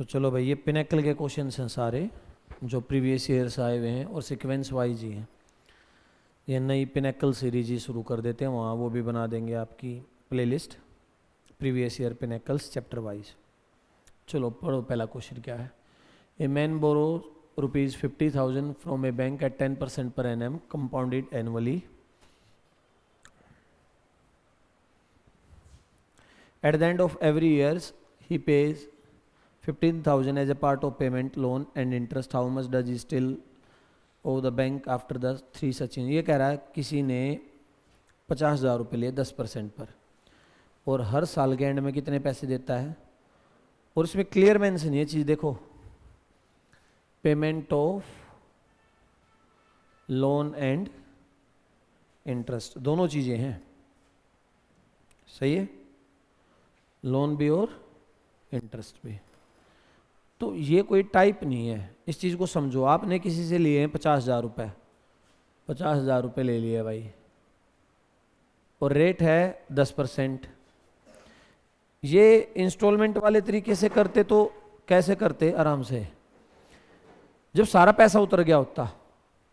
तो चलो भाई, ये पिनेकल के क्वेश्चंस हैं सारे जो प्रीवियस ईयर्स आए हुए हैं और सीक्वेंस वाइज ही हैं। ये नई पिनेकल सीरीज ही शुरू कर देते हैं, वहाँ वो भी बना देंगे आपकी playlist previous year pinnacles chapter wise. चलो पढ़ो, पहला क्वेश्चन क्या है। A man borrow ₹50,000 from a bank at 10% per annum compounded annually. At the end of every year, he pays 15,000 as a part of payment, loan and interest. How much does he still owe the bank after the 3 such? ये कह रहा है किसी ने 50,000 रुपये लिए 10% पर, और हर साल के एंड में कितने पैसे देता है। और इसमें क्लियर मेंशन ये चीज़ देखो, payment of loan and interest, दोनों चीज़ें हैं, सही है, लोन भी और इंटरेस्ट भी। तो ये कोई टाइप नहीं है, इस चीज़ को समझो। आपने किसी से लिए हैं 50,000 रुपये, 50,000 रुपये ले लिए भाई, और रेट है 10%। ये इंस्टॉलमेंट वाले तरीके से करते तो कैसे करते, आराम से, जब सारा पैसा उतर गया होता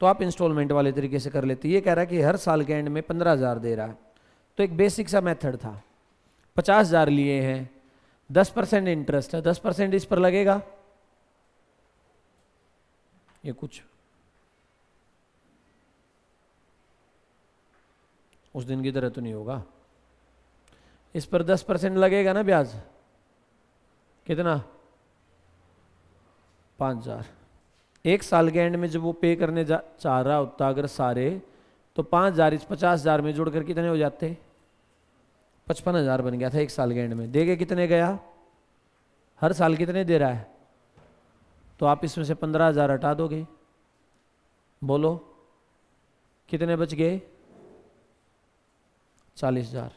तो आप इंस्टॉलमेंट वाले तरीके से कर लेते। ये कह रहा है कि हर साल के एंड में 15,000 दे रहा है, तो एक बेसिक सा मेथड था। 50,000 लिए हैं, 10% इंटरेस्ट है, 10% इस पर लगेगा। ये कुछ उस दिन की तरह तो नहीं होगा, इस पर 10% लगेगा ना ब्याज, कितना, 5,000। एक साल के एंड में जब वो पे करने चाह रहा होता अगर सारे, तो 5,000 इस 50,000 में जोड़कर कितने हो जाते, 55,000 बन गया था एक साल के एंड में। देके कितने गया, हर साल कितने दे रहा है, तो आप इसमें से 15,000 हटा दोगे, बोलो कितने बच गए, 40,000।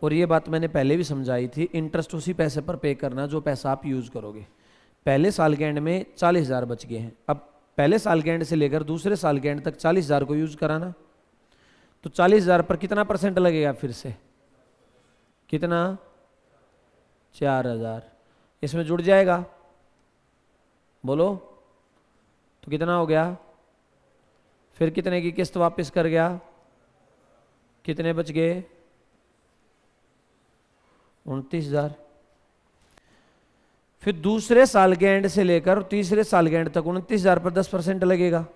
और ये बात मैंने पहले भी समझाई थी, इंटरेस्ट उसी पैसे पर पे करना जो पैसा आप यूज़ करोगे। पहले साल के एंड में 40,000 बच गए हैं, अब पहले साल के एंड से लेकर दूसरे साल के एंड तक 40,000 को यूज़ कराना, तो 40,000 पर कितना % लगेगा, फिर से कितना, 4,000 इसमें जुड़ जाएगा, बोलो तो कितना हो गया। फिर कितने की किस्त वापस कर गया, कितने बच गए, 29,000। फिर दूसरे साल के एंड से लेकर तीसरे साल के एंड तक 29,000 पर 10% लगेगा,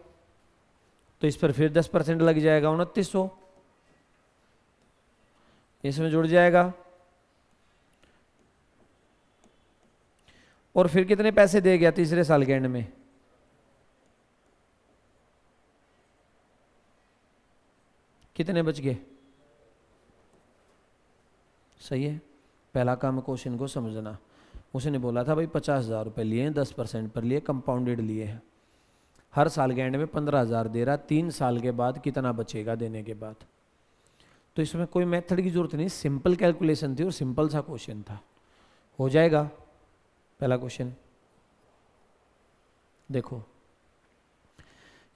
तो इस पर फिर 10% लग जाएगा, 2,900 इसमें जुड़ जाएगा। और फिर कितने पैसे दे गया तीसरे साल के एंड में, कितने बच गए, सही है। पहला काम क्वेश्चन को समझना। उसने बोला था भाई 50,000 रुपये लिए हैं, 10% पर लिए, कंपाउंडेड लिए हैं, हर साल के एंड में 15,000 दे रहा, 3 साल के बाद कितना बचेगा देने के बाद। तो इसमें कोई मेथड की जरूरत नहीं, सिंपल कैलकुलेशन थी और सिंपल सा क्वेश्चन था, हो जाएगा। पहला क्वेश्चन देखो,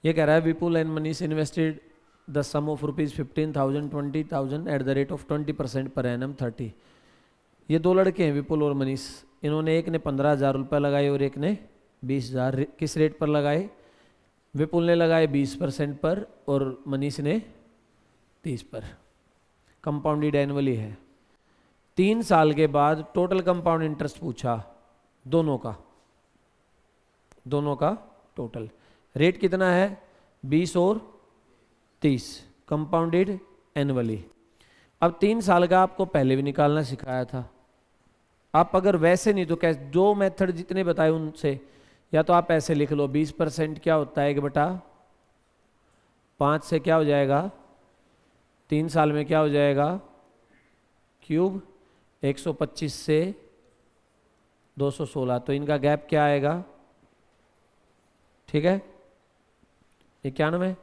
ये कह रहा है Vipul and Manish invested the sum of ₹15,000 20,000 at the rate of 20% per annum 30। ये दो लड़के हैं विपुल और मनीष, इन्होंने एक ने 15,000 रुपये लगाए और एक ने 20,000। किस रेट पर लगाए, विपुल ने लगाए 20% पर और मनीष ने 30 पर। कंपाउंडेड एनुअली है, 3 साल के बाद टोटल कंपाउंड इंटरेस्ट पूछा, दोनों का टोटल रेट कितना है, 20 और 30, कंपाउंडेड एनुअली। अब 3 साल का आपको पहले भी निकालना सिखाया था, आप अगर वैसे नहीं तो कैसे, जो मेथड जितने बताए उनसे, या तो आप ऐसे लिख लो 20% क्या होता है 1/5 से क्या हो जाएगा, 3 साल में क्या हो जाएगा, क्यूब 125 से 216, तो इनका गैप क्या आएगा, ठीक है 91।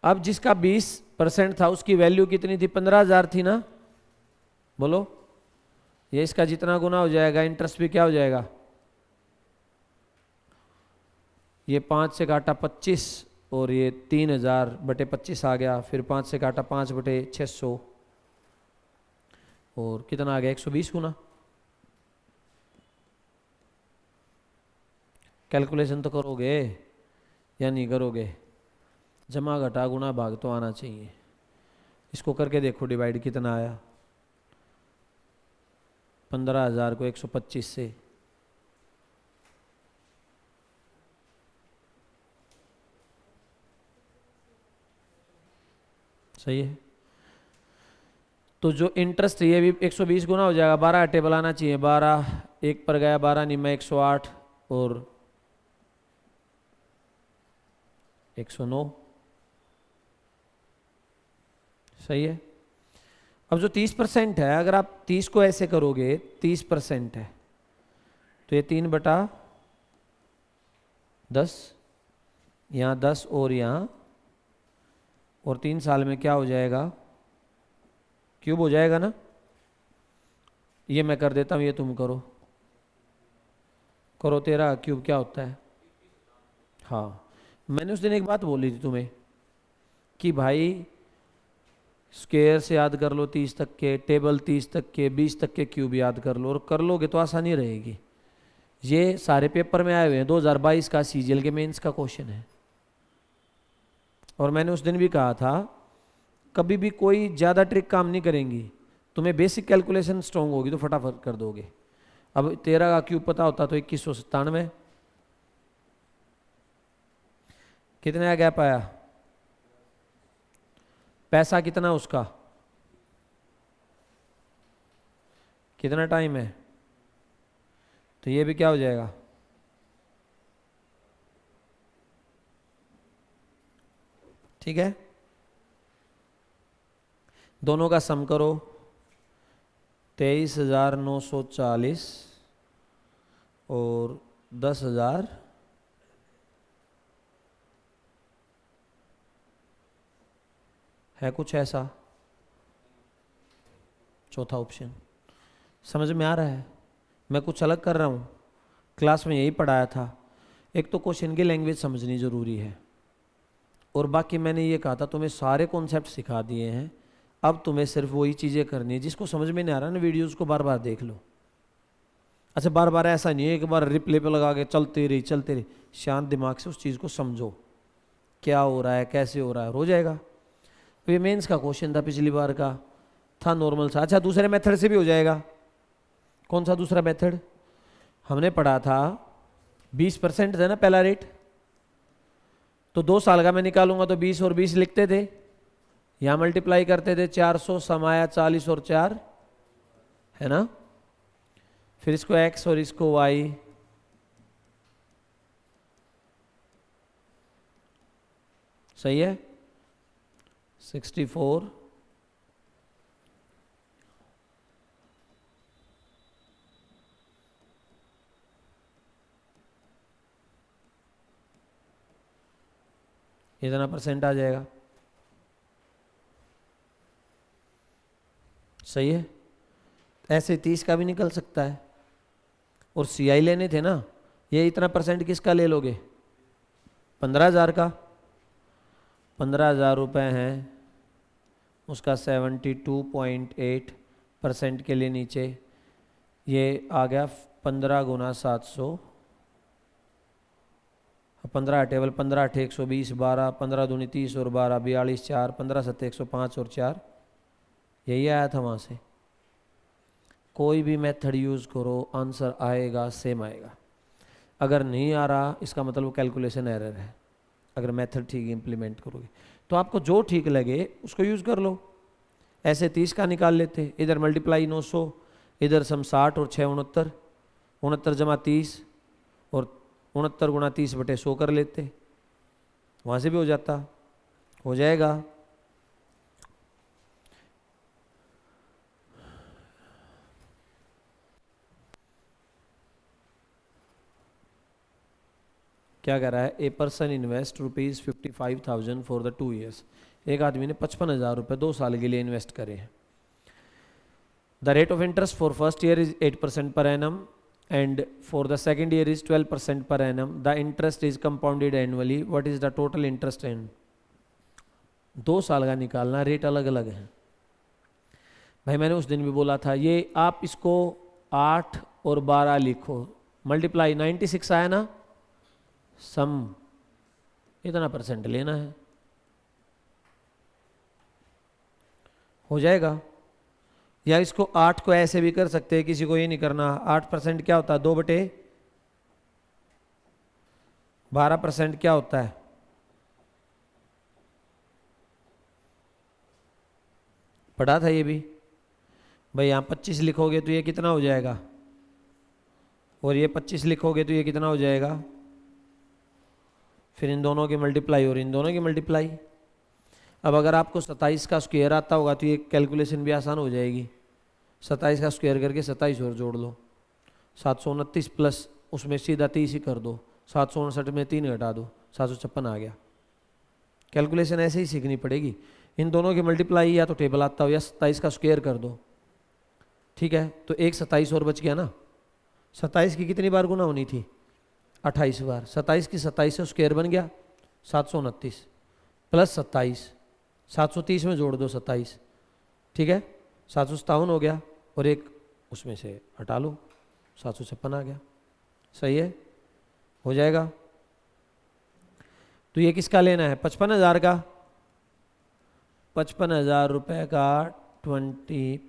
अब जिसका 20% था उसकी वैल्यू कितनी थी, 15,000 थी ना, बोलो, ये इसका जितना गुना हो जाएगा, इंटरेस्ट भी क्या हो जाएगा, ये 5 से काटा 25 और ये 3,000/25 आ गया, फिर 5 से काटा 5/600 और कितना आ गया, 120 गुना। कैलकुलेशन तो करोगे या नहीं करोगे? जमा घटा गुणा भाग तो आना चाहिए। इसको करके देखो डिवाइड कितना आया। 15,000 को 125 से, सही है। तो जो इंटरेस्ट ये भी 120 गुना हो जाएगा। 12 टेबल आना चाहिए। 12 एक पर गया, 12 नहीं मैं 108 और 109, सही है। अब जो 30% है, अगर आप 30 को ऐसे करोगे, 30% है तो ये 3/10, यहाँ 10 और यहाँ, और 3 साल में क्या हो जाएगा? क्यूब हो जाएगा ना। ये मैं कर देता हूँ, ये तुम करो। करो 13 क्यूब क्या होता है? हाँ, मैंने उस दिन एक बात बोली थी तुम्हें कि भाई स्क्वायर से याद कर लो 30 तक के, टेबल 30 तक के, 20 तक के क्यूब याद कर लो, और कर लोगे तो आसानी रहेगी। ये सारे पेपर में आए हुए हैं। 2022 का सीजीएल के मेंस का क्वेश्चन है। और मैंने उस दिन भी कहा था कभी भी कोई ज़्यादा ट्रिक काम नहीं करेंगी। तुम्हें बेसिक कैलकुलेशन स्ट्रॉन्ग होगी तो फटाफट कर दोगे। अब 13 का क्यूब पता होता तो 2197, कितने का गैप आया? पैसा कितना उसका? कितना टाइम है? तो ये भी क्या हो जाएगा? ठीक है, दोनों का सम करो। 23,940 और 10,000 है कुछ ऐसा? चौथा ऑप्शन समझ में आ रहा है? मैं कुछ अलग कर रहा हूँ? क्लास में यही पढ़ाया था। एक तो क्वेश्चन की लैंग्वेज समझनी ज़रूरी है, और बाकी मैंने ये कहा था तुम्हें सारे कॉन्सेप्ट सिखा दिए हैं। अब तुम्हें सिर्फ वही चीज़ें करनी है। जिसको समझ में नहीं आ रहा ना, वीडियोज़ को बार बार देख लो। अच्छा, बार बार ऐसा नहीं है, एक बार रिप्ले पे लगा के चलते रही। शांत दिमाग से उस चीज़ को समझो, क्या हो रहा है, कैसे हो रहा है, हो जाएगा। ये मेंस का क्वेश्चन था, पिछली बार का था नॉर्मल सा। अच्छा, दूसरे मेथड से भी हो जाएगा। कौन सा दूसरा मेथड? हमने पढ़ा था 20% है ना पहला रेट, तो 2 साल का मैं निकालूंगा तो 20 और 20 लिखते थे, यहां मल्टीप्लाई करते थे। 400 समाया 40 और 4 है ना। फिर इसको x और इसको y, सही है। 64 इतना % आ जाएगा, सही है। ऐसे 30 का भी निकल सकता है। और CI लेने थे ना, ये इतना % किसका ले लोगे? 15,000 का। 15,000 रुपये हैं, उसका 72.8% के लिए नीचे ये आ गया 15 गुना 700। 15 टेबल, 15 8 120, 12 15 दूनी 30 और 12 42, 4 15 7 105 और 4, यही आया था वहाँ से। कोई भी मेथड यूज़ करो आंसर आएगा, सेम आएगा। अगर नहीं आ रहा इसका मतलब वो कैलकुलेशन एरर है। अगर मेथड ठीक इम्प्लीमेंट करोगे तो आपको जो ठीक लगे उसको यूज़ कर लो। ऐसे 30 का निकाल लेते, इधर मल्टीप्लाई 900, इधर सम 60 और 6 69, 69 जमा 30 और 69 गुणा 30/100 कर लेते, वहाँ से भी हो जाता, हो जाएगा। क्या कह रहा है? A person invest ₹55,000 for the 2 years। एक आदमी ने 55,000 रुपये 2 साल के लिए इन्वेस्ट करे हैं। The rate of interest for first year is 8% per annum and for the second year is 12% per annum. The interest is compounded annually. What is the total interest and? 2 साल का निकालना, रेट अलग अलग है भाई। मैंने उस दिन भी बोला था, ये आप इसको 8 और 12 लिखो, मल्टीप्लाई 96 आया ना, सम इतना परसेंट लेना है, हो जाएगा। या इसको 8 को ऐसे भी कर सकते हैं, किसी को ये नहीं करना। 8% क्या होता है? 2/12% क्या होता है? पढ़ा था ये भी भाई। यहाँ 25 लिखोगे तो ये कितना हो जाएगा, और ये 25 लिखोगे तो ये कितना हो जाएगा। फिर इन दोनों की मल्टीप्लाई और इन दोनों की मल्टीप्लाई। अब अगर आपको 27 का स्क्वायर आता होगा तो ये कैलकुलेशन भी आसान हो जाएगी। 27 का स्क्वायर करके 27 और जोड़ लो, 729 प्लस उसमें सीधा 30 ही कर दो, 759 में 3 घटा दो, 756 आ गया। कैलकुलेशन ऐसे ही सीखनी पड़ेगी। इन दोनों की मल्टीप्लाई या तो टेबल आता हो या 27 का स्क्वायर कर दो, ठीक है। तो एक 27 और बच गया ना। 27 की कितनी बार गुना होनी थी? 28 बार। 27 की 27 से स्क्वायर बन गया 729 प्लस 27, 730 में जोड़ दो 27, ठीक है। 757 हो गया और एक उसमें से हटा लो, 756 आ गया। सही है, हो जाएगा। तो ये किसका लेना है? 55,000 का। 55,000 रुपये का 20।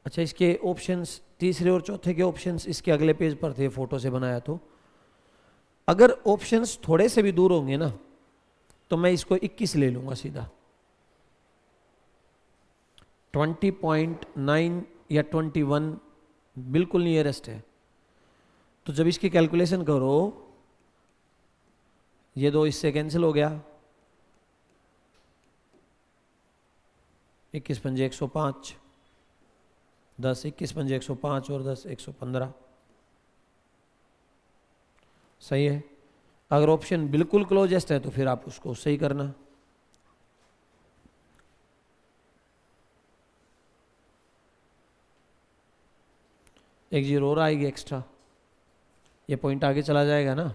अच्छा, इसके ऑप्शंस तीसरे और चौथे के ऑप्शंस इसके अगले पेज पर थे, फोटो से बनाया। तो अगर ऑप्शंस थोड़े से भी दूर होंगे ना तो मैं इसको 21 ले लूंगा सीधा। 20.9 या 21 बिल्कुल नियरेस्ट है। तो जब इसकी कैलकुलेशन करो, ये दो इससे कैंसिल हो गया, 21 पंजे 105, 10 21 पंजे 105 और 10 115। सही है। अगर ऑप्शन बिल्कुल क्लोजेस्ट है तो फिर आप उसको सही करना। एक जीरो और आएगी एक्स्ट्रा, ये पॉइंट आगे चला जाएगा ना।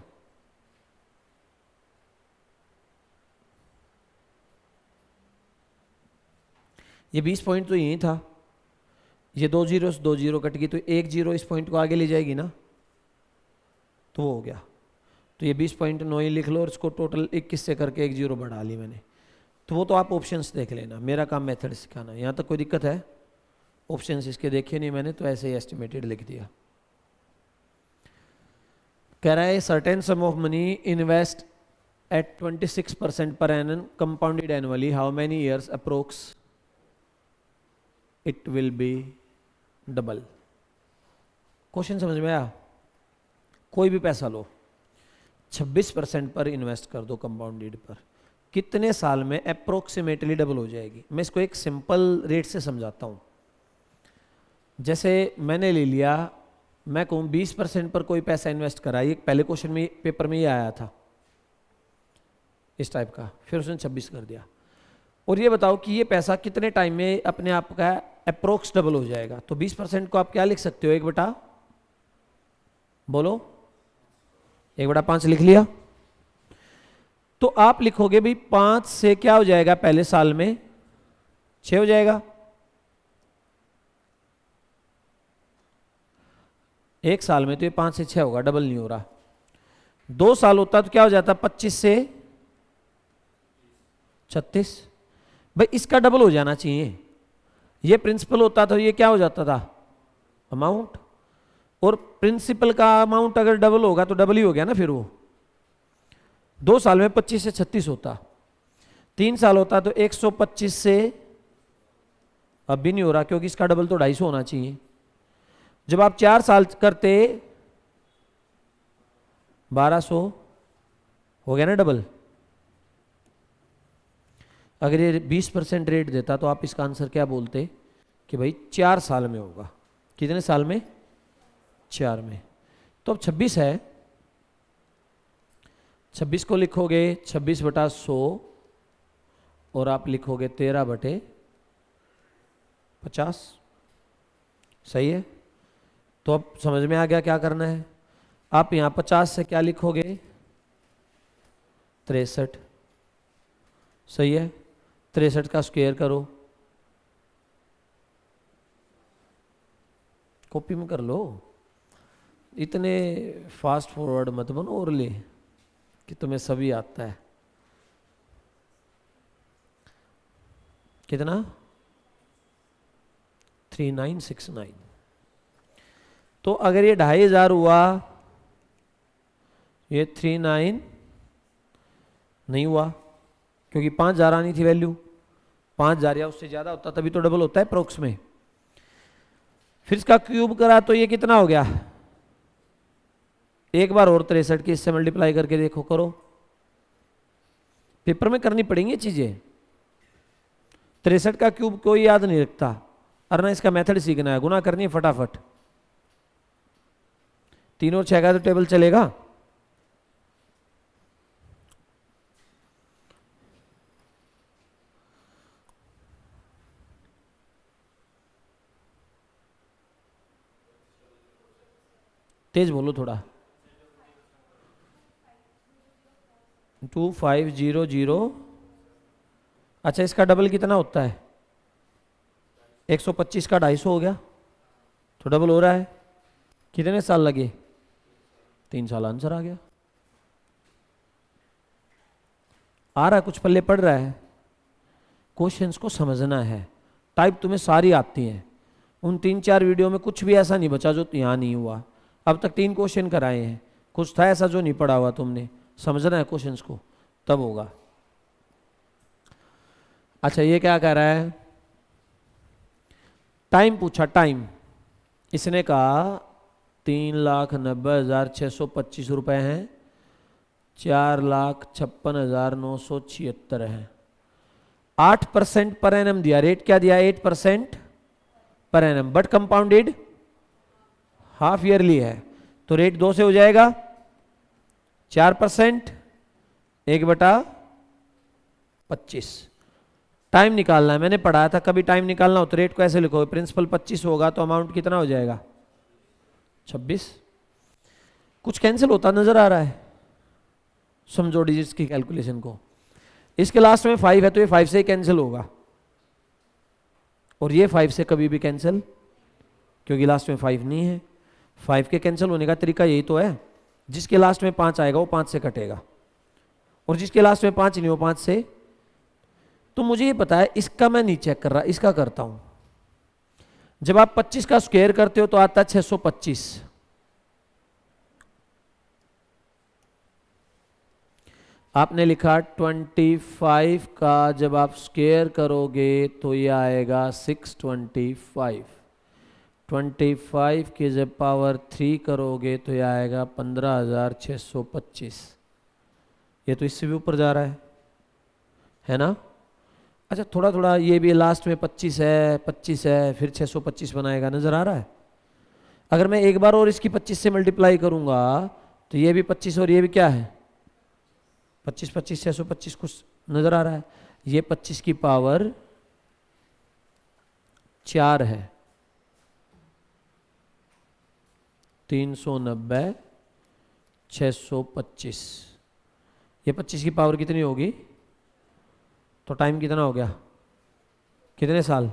ये 20 पॉइंट तो यही था, ये 2 जीरो से 2 जीरो कट गई तो 1 जीरो इस पॉइंट को आगे ले जाएगी ना, तो वो हो गया। तो ये 20.9 ही लिख लो और इसको टोटल 21 से करके 1 जीरो बढ़ा ली मैंने। तो वो तो आप ऑप्शंस देख लेना, मेरा काम मेथड सिखाना। यहाँ तक कोई दिक्कत है? ऑप्शंस इसके देखे नहीं मैंने, तो ऐसे ही एस्टिमेटेड लिख दिया। कह रहा है certain some of money invest eight 26% per annum compounded annually, how many years approx it will be double. Question समझ में आया? कोई भी पैसा लो, 26% पर इन्वेस्ट कर दो कंपाउंडेड पर, कितने साल में अप्रोक्सीमेटली डबल हो जाएगी। मैं इसको एक सिंपल रेट से समझाता हूँ। जैसे मैंने ले लिया, मैं कहूँ 20% पर कोई पैसा इन्वेस्ट करा, ये पहले क्वेश्चन में पेपर में ये आया था इस टाइप का, फिर उसने 26 कर दिया। और ये बताओ कि ये पैसा कितने टाइम में अपने आप का अप्रोक्स डबल हो जाएगा। तो 20% को आप क्या लिख सकते हो? 1/, बोलो, 1/5 लिख लिया। तो आप लिखोगे भी 5 से क्या हो जाएगा पहले साल में? 6 हो जाएगा। एक साल में तो ये 5 से 6 होगा, डबल नहीं हो रहा। 2 साल होता तो क्या हो जाता? 25 से 36। भाई इसका डबल हो जाना चाहिए। ये प्रिंसिपल होता तो ये क्या हो जाता था? अमाउंट। और प्रिंसिपल का अमाउंट अगर डबल होगा तो डबल ही हो गया ना फिर वो। 2 साल में 25 से 36 होता, 3 साल होता तो 125 से, अब भी नहीं हो रहा क्योंकि इसका डबल तो 250 होना चाहिए। जब आप 4 साल करते 1200 हो गया ना डबल। अगर ये 20% रेट देता तो आप इसका आंसर क्या बोलते कि भाई 4 साल में होगा। कितने साल में? 4 में। तो अब 26 है, 26 को लिखोगे 26/100 और आप लिखोगे 13/50। सही है। तो अब समझ में आ गया क्या करना है। आप यहां 50 से क्या लिखोगे? 63। सही है। 63 का स्क्वायर करो, कॉपी में कर लो, इतने फास्ट फॉरवर्ड मत बनो और ले कि तुम्हें सभी आता है। कितना? 3969। तो अगर ये 2500 हुआ, ये 39 नहीं हुआ क्योंकि 5000 आनी थी वैल्यू। 5000 या उससे ज्यादा होता तभी तो डबल होता है प्रोक्स में। फिर इसका क्यूब करा तो ये कितना हो गया? एक बार और 63 की इससे मल्टीप्लाई करके देखो, करो। पेपर में करनी पड़ेंगी ये चीजें। 63 का क्यूब कोई याद नहीं रखता, और ना इसका मेथड सीखना है, गुना करनी है फटाफट। 3 और 6 का तो टेबल चलेगा। तेज बोलो थोड़ा। 2500। अच्छा, इसका डबल कितना होता है? 125 का 250 हो गया, तो डबल हो रहा है। कितने साल लगे? 3 साल। आंसर आ गया। आ रहा है, कुछ पल्ले पड़ रहा है। क्वेश्चंस को समझना है। टाइप तुम्हें सारी आती हैं। उन 3-4 वीडियो में कुछ भी ऐसा नहीं बचा जो यहाँ नहीं हुआ। अब तक 3 क्वेश्चन कराए हैं, कुछ था ऐसा जो नहीं पढ़ा हुआ तुमने। समझना है क्वेश्चंस को, तब होगा। अच्छा, ये क्या कह रहा है? टाइम पूछा, टाइम। इसने कहा 3,90,625 रुपए हैं, 4,56,976 है। 8% पर एनम दिया। रेट क्या दिया? 8% per annum, but compounded half yearly है, तो रेट 2 से हो जाएगा 4%, 1/25। टाइम निकालना है, मैंने पढ़ाया था। कभी टाइम निकालना हो तो रेट को ऐसे लिखोगे, प्रिंसिपल 25 होगा तो अमाउंट कितना हो जाएगा? 26। कुछ कैंसिल होता नजर आ रहा है? समझो डिजिट्स की कैलकुलेशन को। इसके लास्ट में 5 है तो ये 5 से ही कैंसिल होगा, और ये 5 से कभी भी कैंसिल, क्योंकि लास्ट में 5 नहीं है। 5 के कैंसिल होने का तरीका यही तो है, जिसके लास्ट में 5 आएगा वो 5 से कटेगा, और जिसके लास्ट में 5 नहीं वो 5 से। तो मुझे ये पता है, इसका मैं नहीं चेक कर रहा, इसका करता हूं। जब आप 25 का स्क्वायर करते हो तो आता है 625। आपने लिखा 25 का जब आप स्क्वायर करोगे तो ये आएगा 625। 25 के जब पावर 3 करोगे तो ये आएगा 15,625। ये तो इससे भी ऊपर जा रहा है ना? अच्छा, थोड़ा थोड़ा ये भी लास्ट में 25 है, 25 है, फिर 625 बनाएगा, नजर आ रहा है? अगर मैं एक बार और इसकी 25 से मल्टीप्लाई करूंगा तो ये भी 25 और ये भी क्या है? 25, 25, 625, कुछ नजर आ रहा है? ये 25 की पावर 4 है, 390, 625। ये 25 की पावर कितनी होगी? तो टाइम कितना हो गया? कितने साल?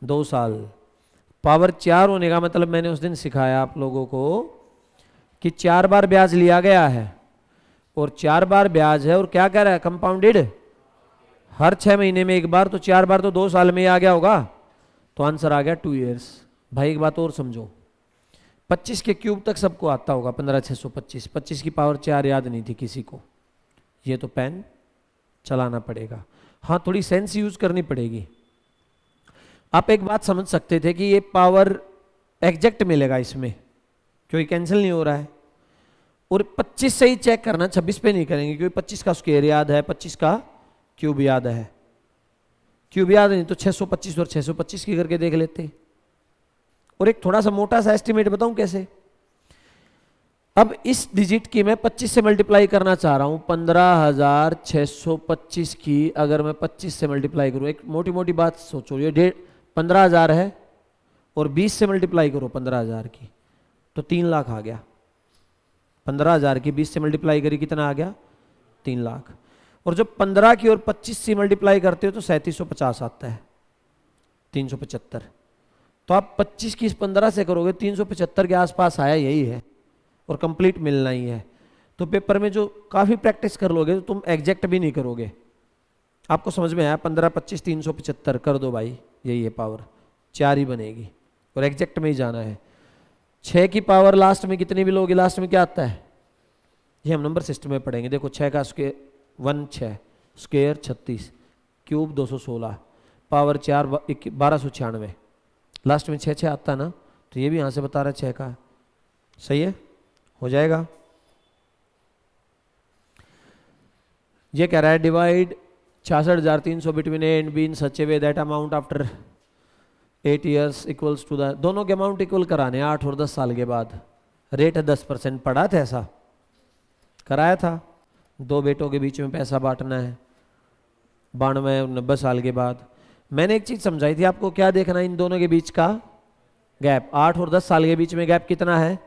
2 साल। पावर 4 होने का मतलब मैंने उस दिन सिखाया आप लोगों को कि 4 बार ब्याज लिया गया है, और 4 बार ब्याज है, और क्या कह रहा है? कंपाउंडेड हर 6 महीने में एक बार, तो 4 बार तो 2 साल में ही आ गया होगा, तो आंसर आ गया 2 ईयर्स। भाई एक बात और समझो, 25 के क्यूब तक सबको आता होगा, 15,625। 25 की पावर 4 याद नहीं थी किसी को, ये तो पेन चलाना पड़ेगा। हाँ, थोड़ी सेंस यूज करनी पड़ेगी। आप एक बात समझ सकते थे कि ये पावर एग्जैक्ट मिलेगा इसमें, क्योंकि कैंसिल नहीं हो रहा है, और 25 से ही चेक करना, 26 पे नहीं करेंगे, क्योंकि 25 का स्क्वायर याद है, 25 का क्यूब याद है। क्यूब याद नहीं तो 625 और 625 की करके देख लेते। और एक थोड़ा सा मोटा सा एस्टिमेट बताऊं कैसे? अब इस डिजिट की मैं 25 से मल्टीप्लाई करना चाह रहा हूं। 15,625 की अगर मैं 25 से मल्टीप्लाई करूं, एक मोटी मोटी बात सोचो, ये 15,000 है, और 20 से मल्टीप्लाई करो 15,000 की, तो 3 लाख आ गया। 15,000 की 20 से मल्टीप्लाई करी, कितना आ गया? 3 लाख। और जब 15 की और 25 से मल्टीप्लाई करते हो तो 3750 आता है, 375। तो आप 25 की 15 से करोगे, 375 के आसपास आया, यही है। और कंप्लीट मिलना ही है। तो पेपर में जो काफ़ी प्रैक्टिस कर लोगे तो तुम एग्जैक्ट भी नहीं करोगे। आपको समझ में आया? 15 25 375 कर दो भाई, यही है पावर, 4 ही बनेगी और एग्जैक्ट में ही जाना है। 6 की पावर लास्ट में कितनी भी लोगे, लास्ट में क्या आता है ये हम नंबर सिस्टम में पढ़ेंगे। देखो 6 का square 1 6, square 36, cube 216, power 4 1296, last में 6 6 आता है ना, तो ये भी यहाँ से बता रहा है 6 का। सही है, हो जाएगा। ये कह रहा है divide 66,300 between A and B in such a way that amount after 8 years equals to the, दोनों के अमाउंट इक्वल कराने 8 और 10 साल के बाद। रेट है 10%, पढ़ा था ऐसा, कराया था। 2 बेटों के बीच में पैसा बांटना है 92 और 90 साल के बाद। मैंने एक चीज समझाई थी आपको, क्या देखना है इन दोनों के बीच का गैप। 8 और 10 साल के बीच में गैप कितना है,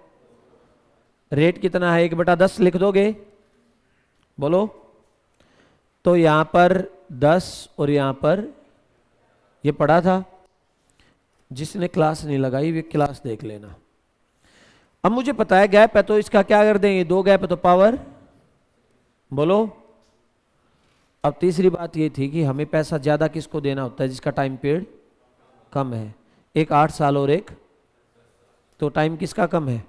रेट कितना है, 1/10 लिख दोगे, बोलो। तो यहां पर 10 और यहां पर ये पढ़ा था, जिसने क्लास नहीं लगाई वे क्लास देख लेना। अब मुझे पता है गैप है, तो इसका क्या कर देंगे, 2 गैप है तो पावर, बोलो। अब तीसरी बात ये थी कि हमें पैसा ज्यादा किसको देना होता है, जिसका टाइम पीरियड कम है। एक 8 साल और एक, तो टाइम किसका कम है,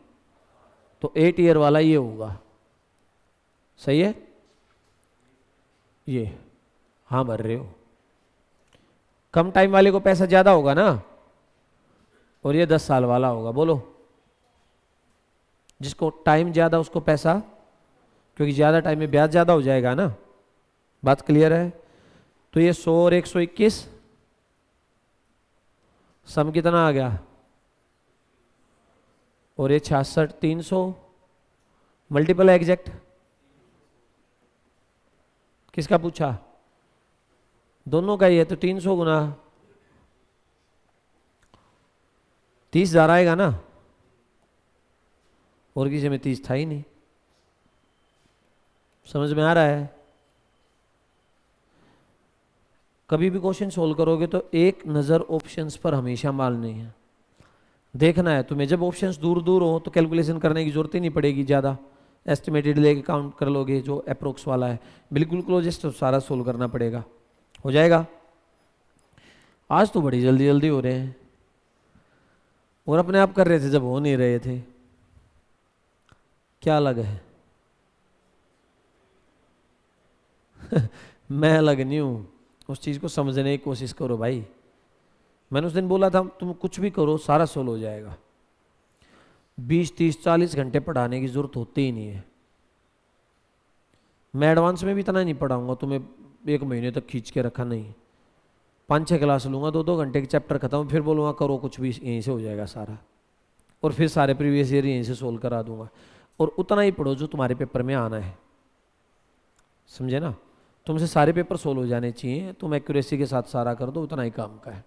तो 8 ईयर वाला ये होगा। सही है, ये हाँ भर रहे हो। कम टाइम वाले को पैसा ज्यादा होगा ना, और ये 10 साल वाला होगा, बोलो। जिसको टाइम ज्यादा उसको पैसा, क्योंकि ज्यादा टाइम में ब्याज ज्यादा हो जाएगा ना। बात क्लियर है? तो ये 100 और 121, सम कितना आ गया, और ये 66 300, मल्टीपल एग्जैक्ट किसका पूछा, दोनों का ही है, तो 300 गुना 30,000 आएगा ना, और किसी में 30 था ही नहीं। समझ में आ रहा है? कभी भी क्वेश्चन सोल्व करोगे तो एक नज़र ऑप्शंस पर हमेशा मारनी है, देखना है तुम्हें। जब ऑप्शंस दूर दूर हो तो कैलकुलेशन करने की जरूरत ही नहीं पड़ेगी ज़्यादा, एस्टिमेटेड लेके काउंट कर लोगे। जो अप्रोक्स वाला है बिल्कुल क्लोजेस्ट, तो सारा सोल्व करना पड़ेगा, हो जाएगा। आज तो बड़ी जल्दी जल्दी हो रहे हैं, और अपने आप कर रहे थे जब हो नहीं रहे थे। क्या अलग है? मैं अलग नहीं हूं, उस चीज को समझने की कोशिश करो भाई। मैंने उस दिन बोला था तुम कुछ भी करो सारा सोल्व हो जाएगा। 20 30 40 घंटे पढ़ाने की जरूरत होती ही नहीं है। मैं एडवांस में भी इतना नहीं पढ़ाऊंगा तुम्हें, 1 महीने तक खींच के रखा नहीं। 5 6 क्लास लूंगा, 2 घंटे के चैप्टर खत्म, फिर बोलूँगा करो कुछ भी, यहीं से हो जाएगा सारा। और फिर सारे प्रीवियस ईयर यहीं से सोल्व करा दूंगा। और उतना ही पढ़ो जो तुम्हारे पेपर में आना है, समझे ना। तुमसे सारे पेपर सोल्व हो जाने चाहिए, तुम एक्यूरेसी के साथ सारा कर दो, उतना ही काम का है।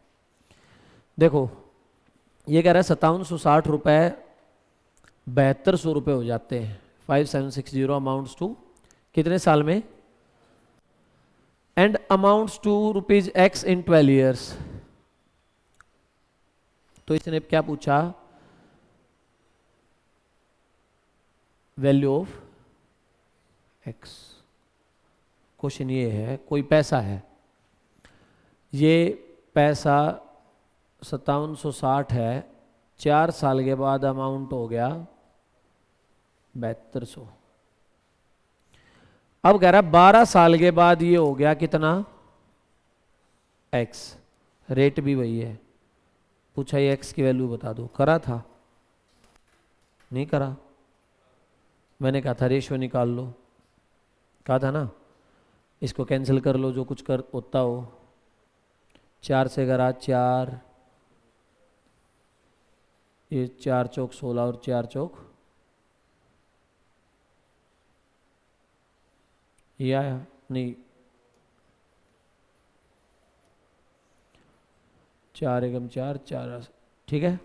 देखो ये कह रहा है 5760 रुपये 7200 रुपये हो जाते हैं। 5760 अमाउंट्स टू कितने साल में, and amounts to ₹X in 12 years. तो इसने क्या पूछा, वैल्यू ऑफ x। क्वेश्चन ये है, कोई पैसा है, ये पैसा 5760 है, 4 साल के बाद अमाउंट हो गया 7200। अब कह रहा 12 साल के बाद ये हो गया कितना, x। रेट भी वही है, पूछा ये x की वैल्यू बता दो। करा था, नहीं करा? मैंने कहा था रेशियो निकाल लो, कहा था ना। इसको कैंसिल कर लो जो कुछ कर होता हो। 4 से करा 4, ये 4 चौक 16 और 4 चौक ये आया नहीं, 4 एकम 4 4, ठीक है।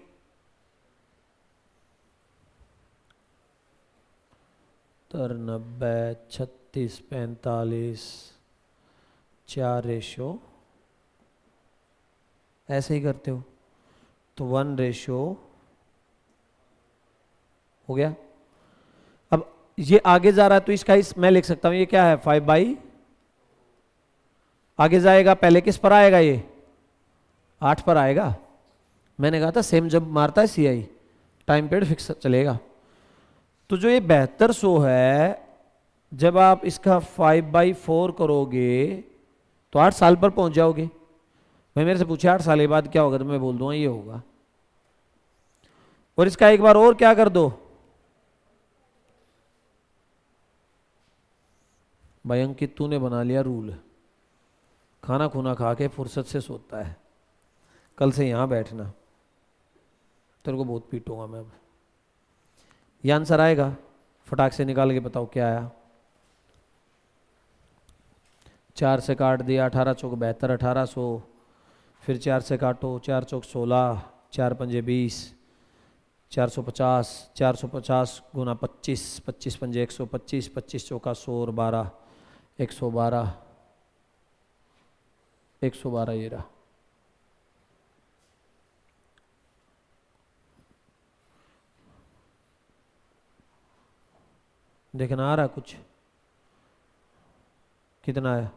तर 90 36 45 4 रेशो, ऐसे ही करते हो तो 1 रेशो हो गया। ये आगे जा रहा है तो इसका मैं लिख सकता हूं ये क्या है 5/, आगे जाएगा पहले किस पर आएगा, ये 8 पर आएगा। मैंने कहा था सेम जब मारता है CI टाइम पीरियड फिक्स चलेगा। तो जो ये 7200 है, जब आप इसका 5/4 करोगे तो 8 साल पर पहुंच जाओगे। भाई मेरे से पूछे 8 साल के बाद क्या होगा, तो मैं बोल दूंगा ये होगा। और इसका एक बार और क्या कर दो, भाई अंकित तूने बना लिया रूल, खाना खुना खा के फुर्सत से सोता है, कल से यहां बैठना, तेरे को बहुत पीटूंगा मैं। अब ये आंसर आएगा, फटाक से निकाल के बताओ क्या आया। 4 से काट दिया, 18 चौक 72, 1800, फिर 4 से काटो, 4 चौक 16, 4 पंजे 20, 450, 450 गुना 25, 25 पंजे 125, 25 चौका 100 और 12, 112, 112 ये रहा। देखना आ रहा कुछ, कितना आया।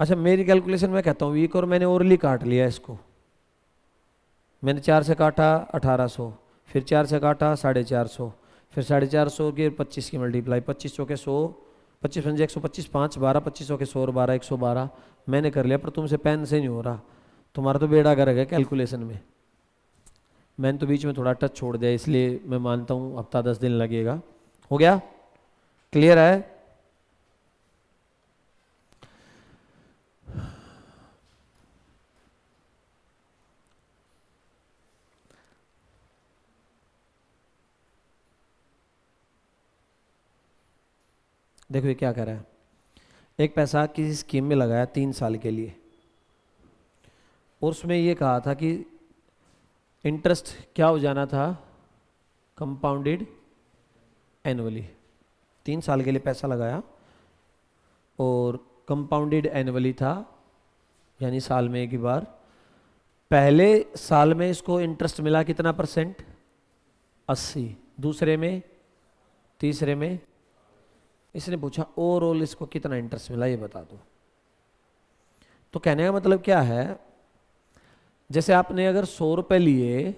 अच्छा मेरी कैलकुलेशन में कहता हूँ वीक, और मैंने ओरली काट लिया इसको। मैंने 4 से काटा 1800, फिर 4 से काटा 450, फिर 450 की 25 की मल्टीप्लाई, 25 चौके 100, 25 पंजे 125, 5 12, 25 चौके 100 और 12, 112 मैंने कर लिया। पर तुमसे पेन से नहीं हो रहा, तुम्हारा तो बेड़ा गर्क है कैलकुलेशन में। मैंने तो बीच में थोड़ा टच छोड़ दिया, इसलिए मैं मानता हूँ हफ्ता 10 दिन लगेगा। हो गया, क्लियर है। देखो ये क्या कर रहा है, एक पैसा किसी स्कीम में लगाया 3 साल के लिए, और उसमें ये कहा था कि इंटरेस्ट क्या हो जाना था, कंपाउंडेड एनुअली। 3 साल के लिए पैसा लगाया और कंपाउंडेड एनुअली था, यानी साल में एक ही बार। पहले साल में इसको इंटरेस्ट मिला कितना %, 80, दूसरे में, तीसरे में। इसने पूछा ओवरऑल इसको कितना इंटरेस्ट मिला ये बता दो। तो कहने का मतलब क्या है, जैसे आपने अगर 100 रुपए लिए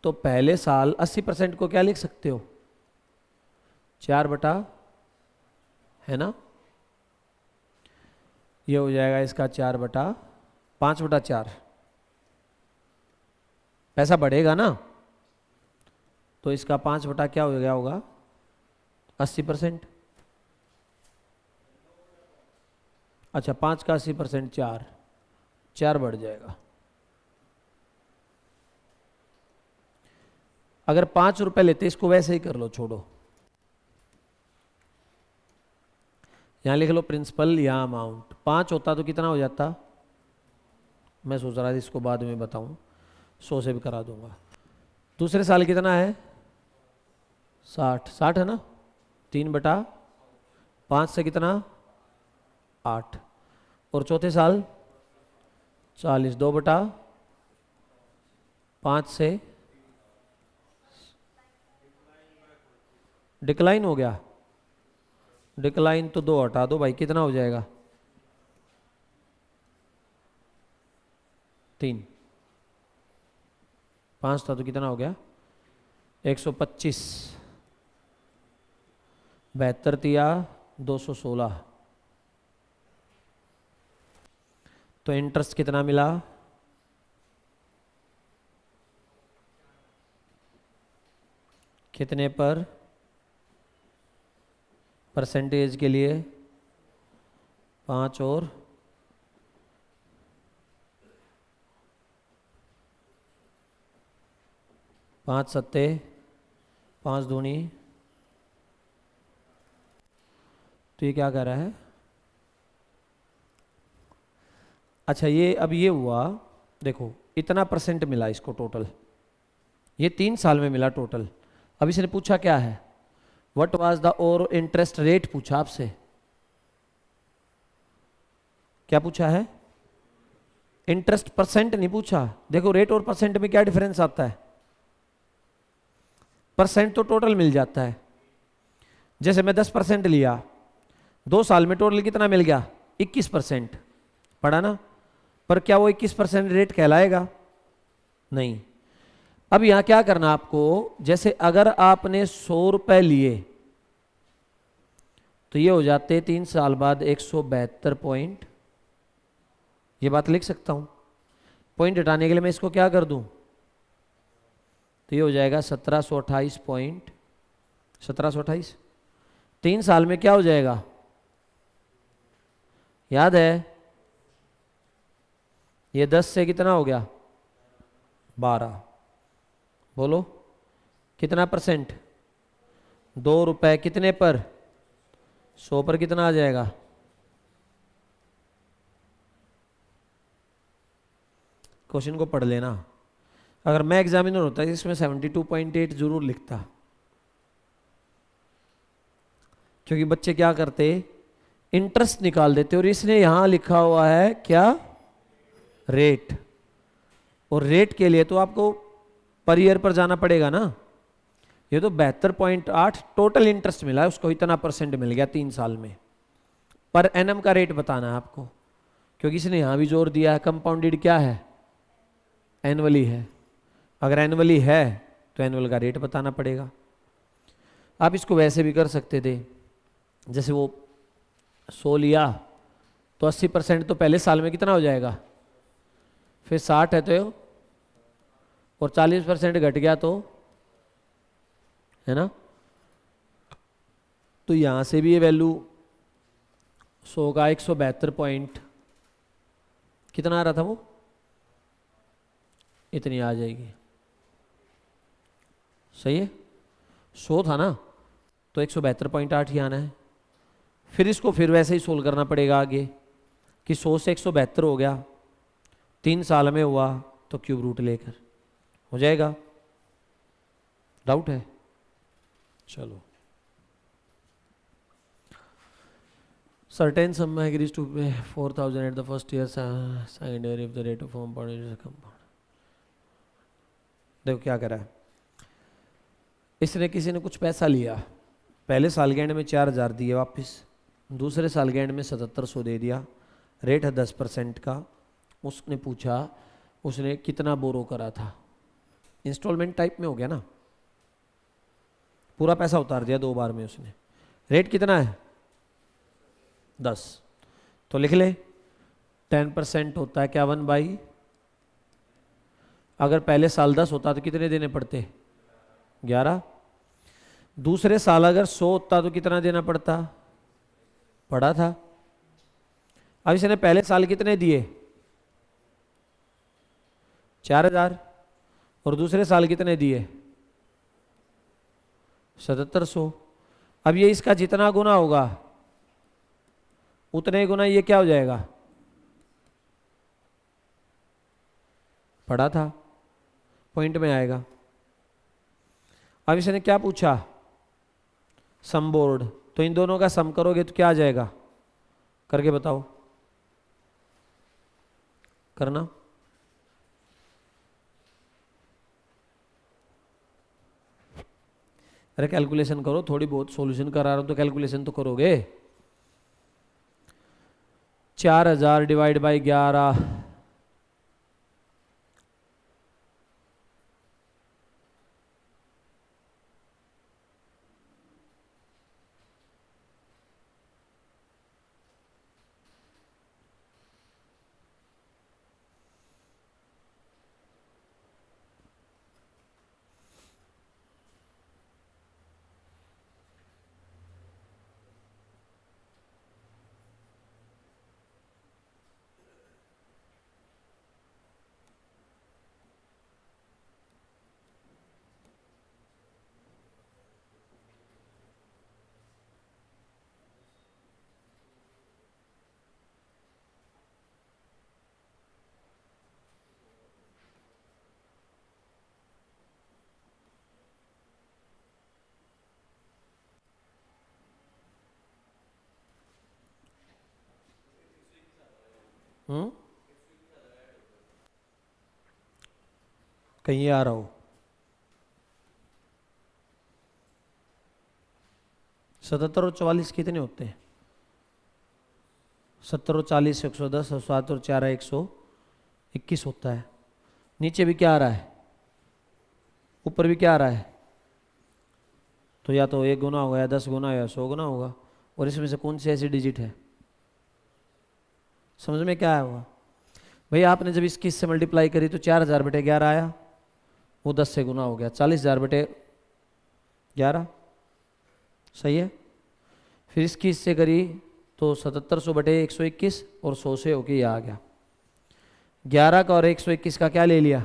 तो पहले साल 80% को क्या लिख सकते हो, 4 बटा, है ना, ये हो जाएगा इसका 4 बटा 5 बटा 4। पैसा बढ़ेगा ना, तो इसका 5 बटा क्या हो गया होगा, 80%। अच्छा 5 का 80% 4, 4 बढ़ जाएगा। अगर 5 रुपए लेते, इसको वैसे ही कर लो, छोड़ो, यहां लिख लो प्रिंसिपल या अमाउंट। 5 होता तो कितना हो जाता, मैं सोच रहा था इसको बाद में बताऊं, 100 से भी करा दूंगा। दूसरे साल कितना है, 60, 60 है ना, 3 बटा 5 से कितना 8, और चौथे साल 40, 2 बटा 5 से डिक्लाइन हो गया, डिक्लाइन तो 2 हटा दो भाई, कितना हो जाएगा 3, 5 था तो कितना हो गया 125, 72 तिया 216। तो इंटरेस्ट कितना मिला, कितने पर, परसेंटेज के लिए 5 और 5 सत्ते 5 दूनी। तो ये क्या कर रहा है, अच्छा ये अब ये हुआ, देखो इतना % मिला इसको टोटल, ये 3 साल में मिला टोटल। अब इसने पूछा क्या है, व्हाट वाज द और इंटरेस्ट रेट पूछा आपसे, क्या पूछा है, इंटरेस्ट % नहीं पूछा। देखो रेट और % में क्या डिफरेंस आता है, % तो टोटल मिल जाता है, जैसे मैं 10% लिया, 2 साल में टोटल कितना मिल गया? 21%। पढ़ा ना? पर क्या वो 21% रेट कहलाएगा? नहीं। अब यहां क्या करना आपको, जैसे अगर आपने 100 रुपए लिए तो ये हो जाते 3 साल बाद 172 पॉइंट। ये बात लिख सकता हूं। पॉइंट हटाने के लिए मैं इसको क्या कर दूं, तो ये हो जाएगा 1728 पॉइंट, 1728। 3 साल में क्या हो जाएगा, याद है? ये 10 से कितना हो गया? 12। बोलो कितना परसेंट? 2 रुपए कितने पर? 100 पर कितना आ जाएगा? क्वेश्चन को पढ़ लेना। अगर मैं एग्जामिनर होता है इसमें 72.8 जरूर लिखता, क्योंकि बच्चे क्या करते, इंटरेस्ट निकाल देते, और इसने यहां लिखा हुआ है क्या? रेट। और रेट के लिए तो आपको पर ईयर पर जाना पड़ेगा ना। ये तो 72.8 टोटल इंटरेस्ट मिला है उसको, इतना परसेंट मिल गया 3 साल में। पर एनएम का रेट बताना है आपको, क्योंकि इसने यहां भी जोर दिया है कंपाउंडेड क्या है? एनुअली है। अगर एनुअली है तो एनुअल का रेट बताना पड़ेगा। आप इसको वैसे भी कर सकते थे, जैसे वो 100 लिया तो 80% तो पहले साल में कितना हो जाएगा, फिर 60 है तो, और 40% घट गया तो, है ना? तो यहां से भी ये वैल्यू 100 का 172 पॉइंट कितना आ रहा था, वो इतनी आ जाएगी। सही है? 100 था ना, तो 172.8 ही आना है। फिर इसको फिर वैसे ही सोल्व करना पड़ेगा आगे, कि 100 से 172 हो गया, 3 साल में हुआ, तो क्यूब रूट लेकर हो जाएगा। डाउट है? चलो। Certain sum agrees to pay 4,000 at the first year, second year if the rate of compound is compound। देखो क्या करा है इसने, किसी ने कुछ पैसा लिया, पहले साल के एंड में 4,000 दिए वापस, दूसरे साल के एंड में 7,700 दे दिया, रेट है 10% का। उसने पूछा उसने कितना बोरो करा था, इंस्टॉलमेंट टाइप में हो गया ना, पूरा पैसा उतार दिया 2 बार में उसने। रेट कितना है? 10। तो लिख ले 10% होता है क्या, 1/। अगर पहले साल 10 होता तो कितने देने पड़ते? 11। दूसरे साल अगर 100 होता तो कितना देना पड़ता? पढ़ा था। अब इसने पहले साल कितने दिए? 4,000। और दूसरे साल कितने दिए? 7,700। अब ये इसका जितना गुना होगा उतने गुना ये क्या हो जाएगा? पढ़ा था, पॉइंट में आएगा। अब इसने क्या पूछा? सम बोर्ड। तो इन दोनों का सम करोगे तो क्या आ जाएगा? करके बताओ, करना। अरे कैलकुलेशन करो, थोड़ी बहुत सॉल्यूशन करा रहा हूं तो कैलकुलेशन तो करोगे। 4,000 डिवाइड बाई 11, कहीं आ रहा हो, 77 और 44 कितने होते हैं? 70 और 40 110 और 7 और 4 121 होता है। नीचे भी क्या आ रहा है, ऊपर भी क्या आ रहा है? तो या तो 1 गुना होगा या 10 गुना या 100 गुना होगा। और इसमें से कौन सी ऐसी डिजिट है? समझ में क्या आया होगा? भाई आपने जब इसकी इससे मल्टीप्लाई करी तो 4000 बटे 11 आया, वो 10 से गुना हो गया, 40,000 बटे 11, सही है। फिर इसकी इससे करी तो 7700 बटे 121 और 100 से होके ये आ गया। 11 का और 121 का क्या ले लिया?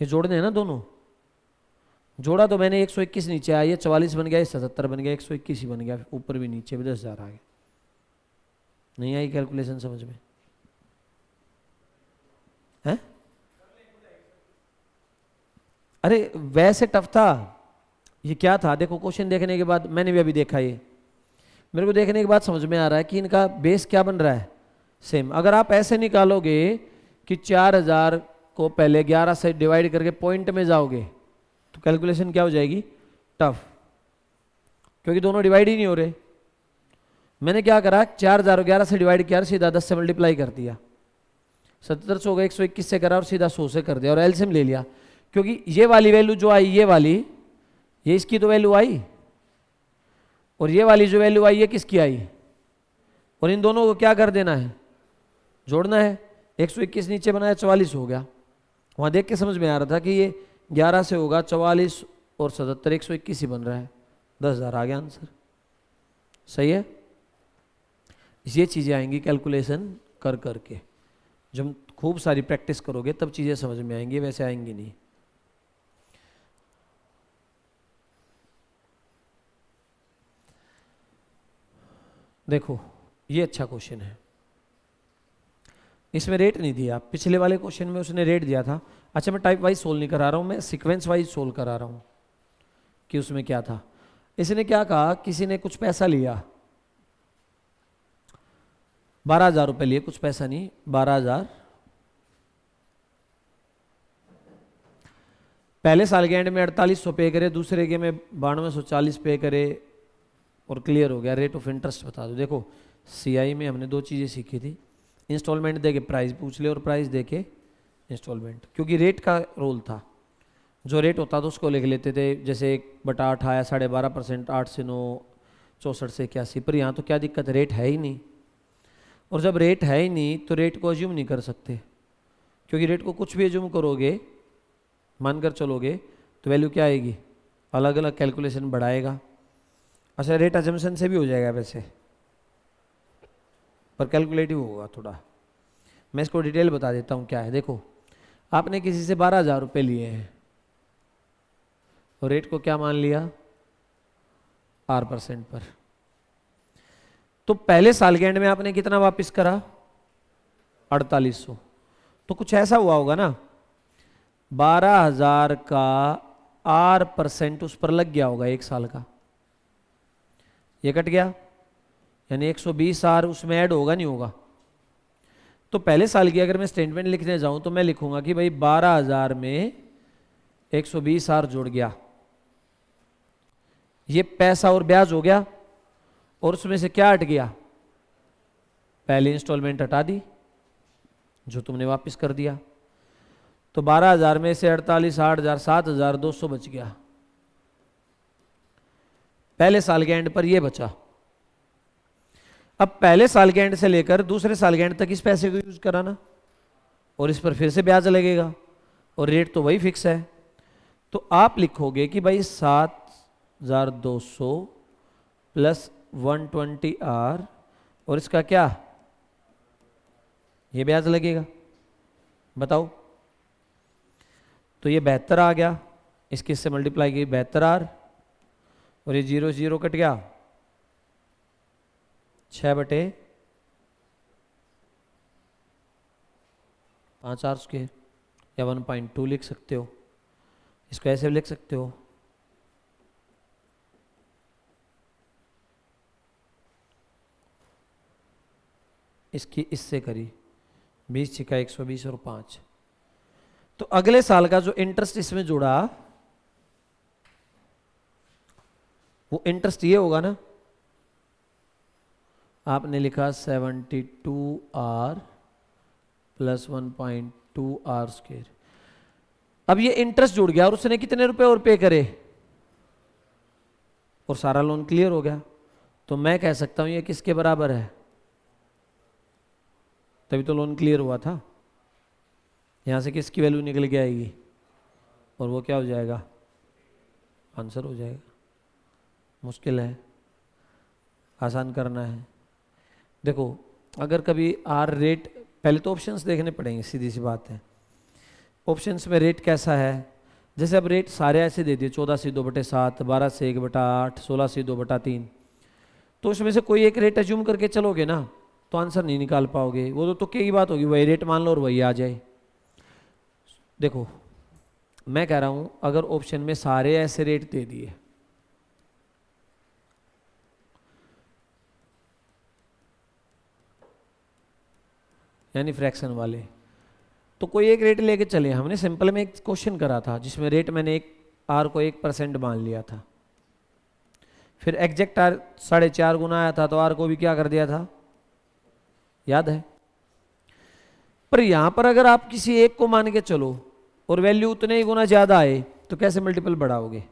ये जोड़ने हैं ना दोनों, जोड़ा तो मैंने 121 नीचे आया, ये 44 बन गया, ये 77 बन गया, 121 ही बन गया, ऊपर भी नीचे भी 10,000 आ गया। नहीं आई कैलकुलेशन समझ में? है? अरे वैसे टफ था। ये क्या था देखो, क्वेश्चन देखने के बाद मैंने भी अभी देखा, ये मेरे को देखने के बाद समझ में आ रहा है कि इनका बेस क्या बन रहा है, सेम। अगर आप ऐसे निकालोगे कि 4000 को पहले 11 से डिवाइड करके पॉइंट में जाओगे तो कैलकुलेशन क्या हो जाएगी? टफ, क्योंकि दोनों डिवाइड ही नहीं हो रहे। मैंने क्या करा, 4000 को 11 से डिवाइड किया और सीधा 10 से मल्टीप्लाई कर दिया, 7700 को 121 से करा और सीधा 100 से कर दिया और एलसीएम ले लिया। क्योंकि ये वाली वैल्यू जो आई, ये वाली, ये इसकी तो वैल्यू आई, और ये वाली जो वैल्यू आई ये किसकी आई, और इन दोनों को क्या कर देना है? जोड़ना है। 121 नीचे बनाया, 44 हो गया। वहां देख के समझ में आ रहा था कि ये 11 से होगा 44 और 77 121 ही बन रहा है, 10,000 आ गया आंसर, सही है। ये चीजें आएंगी कैलकुलेशन कर करके, जब खूब सारी प्रैक्टिस करोगे तब चीजें समझ में आएंगी, वैसे आएंगी नहीं। देखो ये अच्छा क्वेश्चन है, इसमें रेट नहीं दिया, पिछले वाले क्वेश्चन में उसने रेट दिया था। अच्छा मैं टाइप वाइज सोल्व नहीं करा रहा हूं, मैं सीक्वेंस वाइज सोल्व करा रहा हूं कि उसमें क्या था। इसने क्या कहा, किसी ने कुछ पैसा लिया, 12,000 रुपए लिए, कुछ पैसा नहीं, 12,000 पहले साल के एंड में 4800 पे करे, दूसरे के में 9240 पे करे और क्लियर हो गया। रेट ऑफ इंटरेस्ट बता दो। देखो सीआई में हमने दो चीज़ें सीखी थी, इंस्टॉलमेंट दे के प्राइस पूछ ले और प्राइस दे के इंस्टॉलमेंट, क्योंकि रेट का रोल था। जो रेट होता था उसको लिख लेते थे, जैसे 1/8 आया 12.5%, 8 से 9, 64 से 81। पर यहाँ तो क्या दिक्कत, रेट है ही नहीं, और जब रेट है ही नहीं तो रेट को अज्यूम नहीं कर सकते, क्योंकि रेट को कुछ भी अज्यूम करोगे, मानकर चलोगे, तो वैल्यू क्या आएगी, अलग अलग कैलकुलेशन बढ़ाएगा। अच्छा रेट अजम्पशन से भी हो जाएगा वैसे, पर कैलकुलेटिव होगा थोड़ा। मैं इसको डिटेल बता देता हूँ क्या है। देखो आपने किसी से 12,000 रुपये लिए हैं और रेट को क्या मान लिया, R% पर। तो पहले साल के एंड में आपने कितना वापस करा, 4800। तो कुछ ऐसा हुआ होगा ना, 12,000 का R% उस पर लग गया होगा एक साल का, ये कट गया, यानी 120 R उसमें ऐड होगा नहीं होगा। तो पहले साल की अगर मैं स्टेटमेंट लिखने जाऊं तो मैं लिखूंगा कि भाई 12,000 में 120 R जोड़ गया, ये पैसा और ब्याज हो गया, और उसमें से क्या हट गया, पहली इंस्टॉलमेंट हटा दी जो तुमने वापस कर दिया। तो 12,000 में से 48, 8,000, 7,200 बच गया। पहले साल के एंड पर ये बचा। अब पहले साल के एंड से लेकर दूसरे साल के एंड तक इस पैसे को यूज कराना, और इस पर फिर से ब्याज लगेगा, और रेट तो वही फिक्स है। तो आप लिखोगे कि भाई 7,200 प्लस 120 R, और इसका क्या, ये ब्याज लगेगा, बताओ। तो ये 72 आ गया, इसके से मल्टीप्लाई की 72 R, और ये 0 0 कट गया, 6/5 R स्क्वायर, या 1.2 लिख सकते हो, इसको ऐसे भी लिख सकते हो। इसकी इससे करी 20 छिका 120 और 5। तो अगले साल का जो इंटरेस्ट इसमें जुड़ा वो इंटरेस्ट ये होगा ना, आपने लिखा 72R प्लस 1.2R²। अब ये इंटरेस्ट जुड़ गया और उसने कितने रुपए और पे करे और सारा लोन क्लियर हो गया, तो मैं कह सकता हूं ये किसके बराबर है, तभी तो लोन क्लियर हुआ था। यहां से किसकी वैल्यू निकल के आएगी और वो क्या हो जाएगा, आंसर हो जाएगा। मुश्किल है, आसान करना है। देखो अगर कभी आर रेट, पहले तो ऑप्शंस देखने पड़ेंगे, सीधी सी बात है। ऑप्शंस में रेट कैसा है, जैसे अब रेट सारे ऐसे दे दिए 14/2/7, 12/1/8, 16/2/3, तो उसमें से कोई एक रेट एज्यूम करके चलोगे ना तो आंसर नहीं निकाल पाओगे, वो तो तुक्के की बात होगी, वही रेट मान लो और वही आ जाए। देखो मैं कह रहा हूं अगर ऑप्शन में सारे ऐसे रेट दे दिए, यानी फ्रैक्शन वाले, तो कोई एक रेट लेके चले। हमने सिंपल में एक क्वेश्चन करा था जिसमें रेट मैंने एक आर को 1% मान लिया था, फिर एग्जैक्ट आर 4.5 गुना आया था तो आर को भी क्या कर दिया था, याद है। पर यहां पर अगर आप किसी एक को मान के चलो और वैल्यू उतने ही गुना ज्यादा आए तो कैसे मल्टीपल बढ़ाओगे,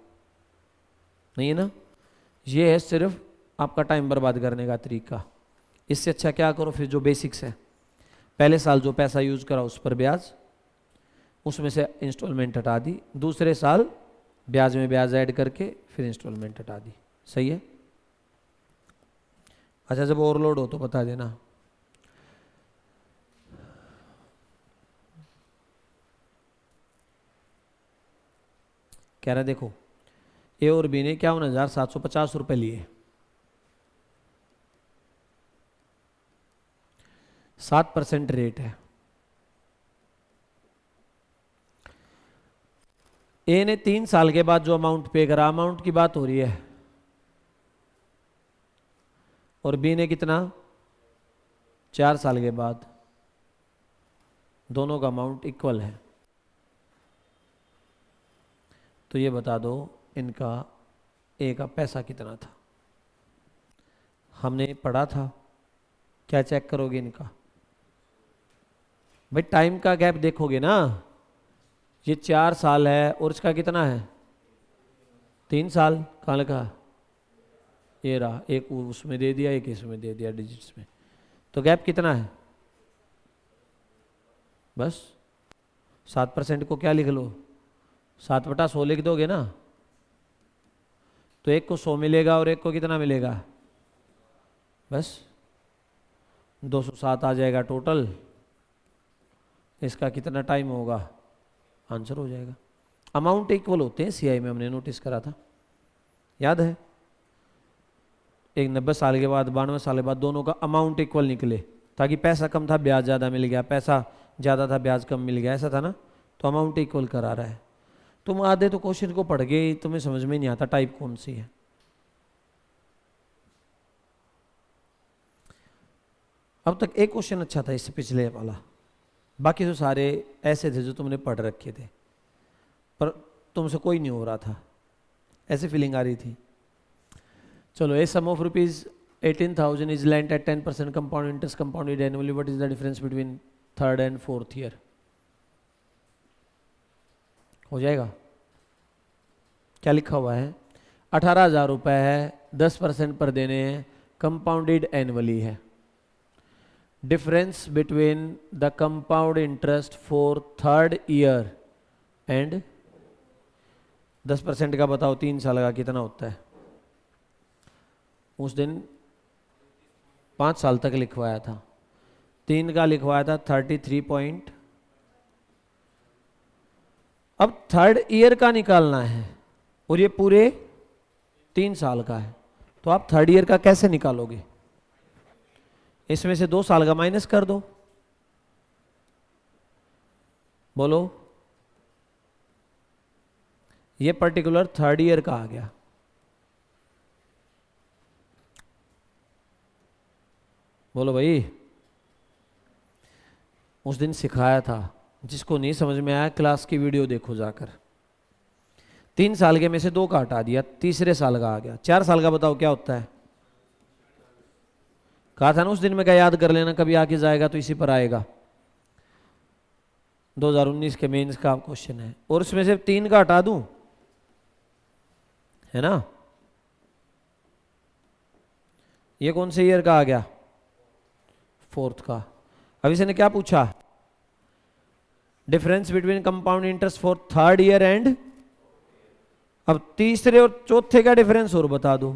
नहीं है ना। ये है सिर्फ आपका टाइम बर्बाद करने का तरीका। इससे अच्छा क्या करो फिर, जो बेसिक्स है, पहले साल जो पैसा यूज करा उस पर ब्याज, उसमें से इंस्टॉलमेंट हटा दी, दूसरे साल ब्याज में ब्याज ऐड करके फिर इंस्टॉलमेंट हटा दी। सही है। अच्छा जब ओवरलोड हो तो बता देना। कह रहा देखो ए और बी ने 51,750 रुपए लिए, 7% रेट है। ए ने 3 साल के बाद जो अमाउंट पे करा, अमाउंट की बात हो रही है, और बी ने कितना, 4 साल के बाद, दोनों का अमाउंट इक्वल है। तो ये बता दो इनका ए का पैसा कितना था। हमने पढ़ा था, क्या चेक करोगे इनका, भाई टाइम का गैप देखोगे ना, ये 4 साल है और इसका कितना है 3 साल, कहाँ लिखा, ये रहा, एक उसमें दे दिया एक इसमें दे दिया डिजिट्स में, तो गैप कितना है, बस 7% को क्या लिख लो, 7/100 लिख दोगे ना, तो एक को 100 मिलेगा और एक को कितना मिलेगा, बस 207 आ जाएगा टोटल। इसका कितना टाइम होगा, आंसर हो जाएगा। अमाउंट इक्वल होते हैं सीआई में, हमने नोटिस करा था, याद है। एक 90 साल के बाद 92 साल के बाद दोनों का अमाउंट इक्वल निकले, ताकि पैसा कम था ब्याज ज़्यादा मिल गया, पैसा ज़्यादा था ब्याज कम मिल गया, ऐसा था ना, तो अमाउंट इक्वल करा रहा है। तुम आधे तो क्वेश्चन को पढ़ गए, तुम्हें समझ में नहीं आता टाइप कौन सी है। अब तक एक क्वेश्चन अच्छा था इससे पिछले वाला, बाकी तो सारे ऐसे थे जो तुमने पढ़ रखे थे पर तुमसे कोई नहीं हो रहा था, ऐसे फीलिंग आ रही थी। चलो, a sum of ₹18,000 is lent at 10% compound interest compounded annually, what is the difference between third and fourth year. हो जाएगा, क्या लिखा हुआ है, 18,000 रुपए है, 10% पर देने हैं, कंपाउंडेड एनुअली है। Difference between the compound interest for third year and 10% का बताओ 3 साल का कितना होता है। उस दिन 5 साल तक लिखवाया था, 3 का लिखवाया था 33 अब थर्ड ईयर का निकालना है और ये पूरे 3 साल का है, तो आप थर्ड ईयर का कैसे निकालोगे, इसमें से 2 साल का माइनस कर दो, बोलो, ये पर्टिकुलर थर्ड ईयर का आ गया। बोलो भाई, उस दिन सिखाया था, जिसको नहीं समझ में आया क्लास की वीडियो देखो जाकर। 3 साल के में से 2 का हटा दिया, तीसरे साल का आ गया। 4 साल का बताओ क्या होता है? कहा था ना उस दिन में, क्या याद कर लेना, कभी आके जाएगा तो इसी पर आएगा। 2019 के मेंस का क्वेश्चन है। और उसमें से 3 का हटा दूं, है ना? ये कौन से ईयर का आ गया? 4th का। अब इसने क्या पूछा? Difference between compound interest for 3rd year and, अब तीसरे और चौथे का डिफरेंस और बता दो।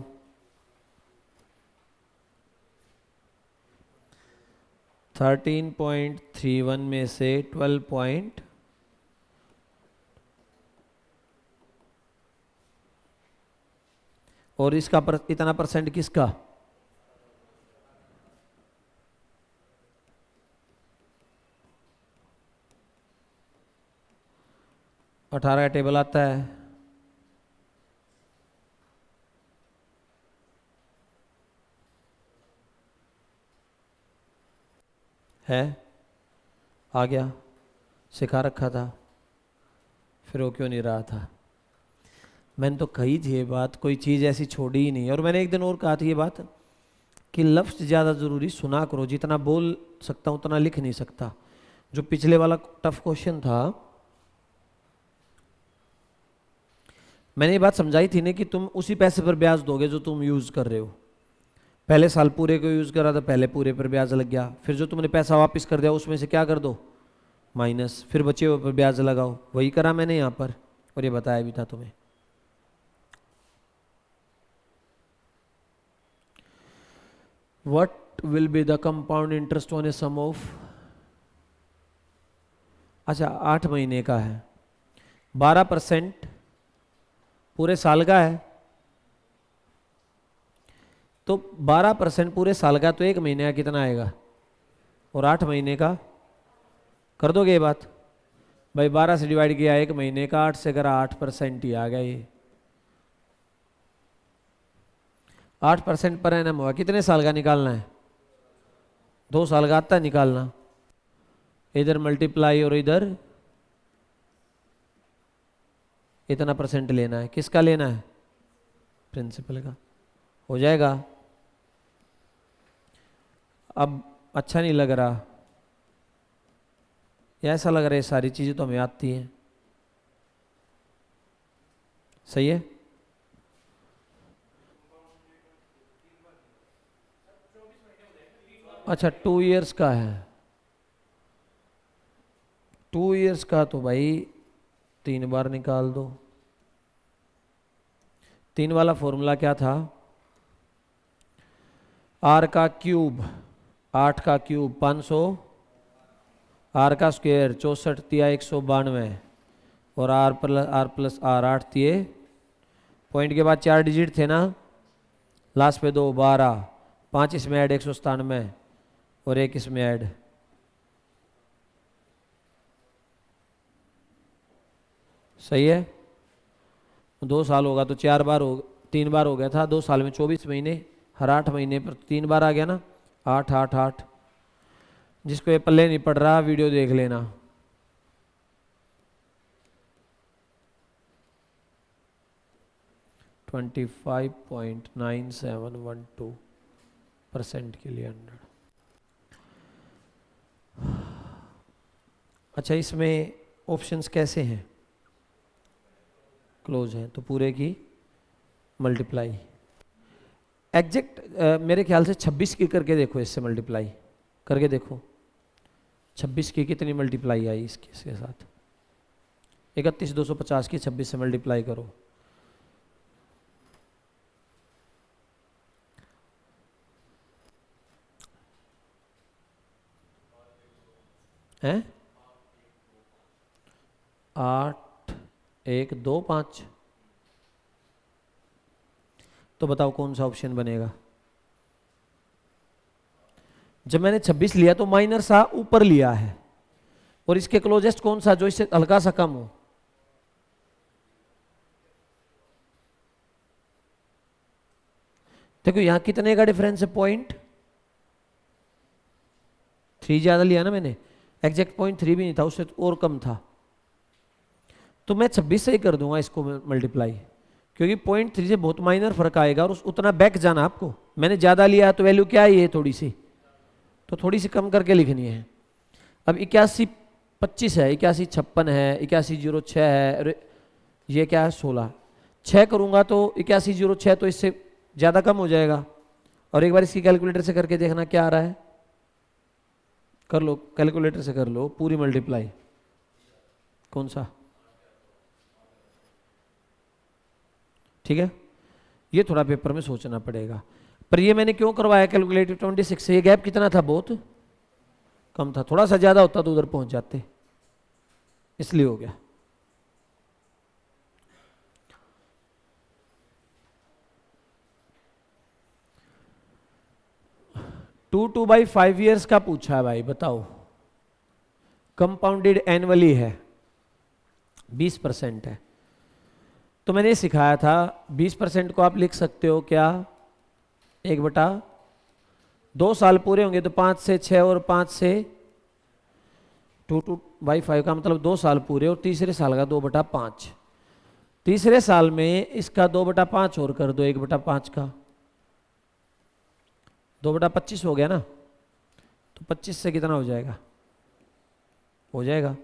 $13.31 में से 12 और इसका इतना परसेंट किसका? 18 का टेबल आता है आ गया, सिखा रखा था, फिर वो क्यों नहीं रहा था? मैंने तो कही थी ये बात, कोई चीज़ ऐसी छोड़ी ही नहीं। और मैंने एक दिन और कहा थी ये बात कि लफ्ज़ ज़्यादा ज़रूरी, सुना करो, जितना बोल सकता हूँ उतना लिख नहीं सकता। जो पिछले वाला टफ क्वेश्चन था, मैंने ये बात समझाई थी ना कि तुम उसी पैसे पर ब्याज दोगे जो तुम यूज़ कर रहे हो। पहले साल पूरे को यूज़ करा तो पहले पूरे पर ब्याज लग गया, फिर जो तुमने पैसा वापस कर दिया उसमें से क्या कर दो? माइनस, फिर बचे हुए पर ब्याज लगाओ। वही करा मैंने यहाँ पर, और ये बताया भी था तुम्हें। What will be the compound interest on a sum of, अच्छा 8 महीने का है, 12% पूरे साल का है, तो 12% पूरे साल का, तो 1 महीने का कितना आएगा? और 8 महीने का कर दोगे ये बात? भाई 12 से डिवाइड किया 1 महीने का, 8 से करा 8% ही आ गया। ये 8% पर एनम हुआ, कितने साल का निकालना है? 2 साल का आता है निकालना। इधर मल्टीप्लाई और इधर इतना परसेंट लेना है। किसका लेना है? प्रिंसिपल का। हो जाएगा। अब अच्छा नहीं लग रहा, ऐसा लग रहा है सारी चीज़ें तो हमें आती हैं। सही है? अच्छा 2 इयर्स का है, 2 इयर्स का तो भाई 3 बार निकाल दो। 3 वाला फॉर्मूला क्या था? r का क्यूब 8 का क्यूब 500, r का स्क्वायर 64 तिया 192, और r प्लस r 8 तिये, पॉइंट के बाद 4 डिजिट थे ना, लास्ट पे 2 12, 5 इसमें ऐड 197, और 1 इसमें ऐड। सही है? 2 साल होगा तो 4 बार हो, 3 बार हो गया था 2 साल में 24 महीने, हर 8 महीने पर 3 बार आ गया ना, 8 8 8। जिसको ये पल्ले नहीं पड़ रहा वीडियो देख लेना। %25.9712% के लिए 100। अच्छा इसमें ऑप्शंस कैसे हैं? क्लोज हैं तो पूरे की मल्टीप्लाई। एग्जैक्ट मेरे ख्याल से 26 की करके देखो, इससे मल्टीप्लाई करके देखो 26 की कितनी मल्टीप्लाई आई इसके साथ। 31,250 की 26 से मल्टीप्लाई करो, हैं 8 1 2 5। तो बताओ कौन सा ऑप्शन बनेगा? जब मैंने 26 लिया तो माइनर सा ऊपर लिया है, और इसके क्लोजेस्ट कौन सा जो इससे हल्का सा कम हो? देखो यहां कितने का डिफरेंस है? 0.3 ज्यादा लिया ना मैंने, एग्जैक्ट 0.3 भी नहीं था, उससे और कम था। तो मैं 26 से ही कर दूंगा इसको मल्टीप्लाई, क्योंकि 0.3 से बहुत माइनर फर्क आएगा और उतना बैक जाना आपको। मैंने ज़्यादा लिया तो वैल्यू क्या है, ये थोड़ी सी, तो थोड़ी सी कम करके लिखनी है। अब 8125 है, 8156 है, 8106 है, अरे ये क्या है 16, 6 करूँगा तो 8106 तो इससे ज़्यादा कम हो जाएगा। और एक बार इसकी कैलकुलेटर से करके देखना क्या आ रहा है, कर लो कैलकुलेटर से कर लो पूरी मल्टीप्लाई। कौन सा, ठीक है, ये थोड़ा पेपर में सोचना पड़ेगा। पर ये मैंने क्यों करवाया कैलकुलेटिव 26 से, ये गैप कितना था, बहुत कम था, थोड़ा सा ज़्यादा होता तो उधर पहुंच जाते, इसलिए हो गया। टू बाई 5 ईयर्स का पूछा है भाई, बताओ, कंपाउंडेड एनुअली है, 20% है। तो मैंने सिखाया था 20% को आप लिख सकते हो क्या, 1/2 साल पूरे होंगे तो 5 से 6 और 5 से 2/5 का मतलब 2 साल पूरे, और तीसरे साल का 2/5। तीसरे साल में इसका 2/5 और कर दो, 1/5 का 2/25 हो गया ना, तो 25 से कितना हो जाएगा, हो जाएगा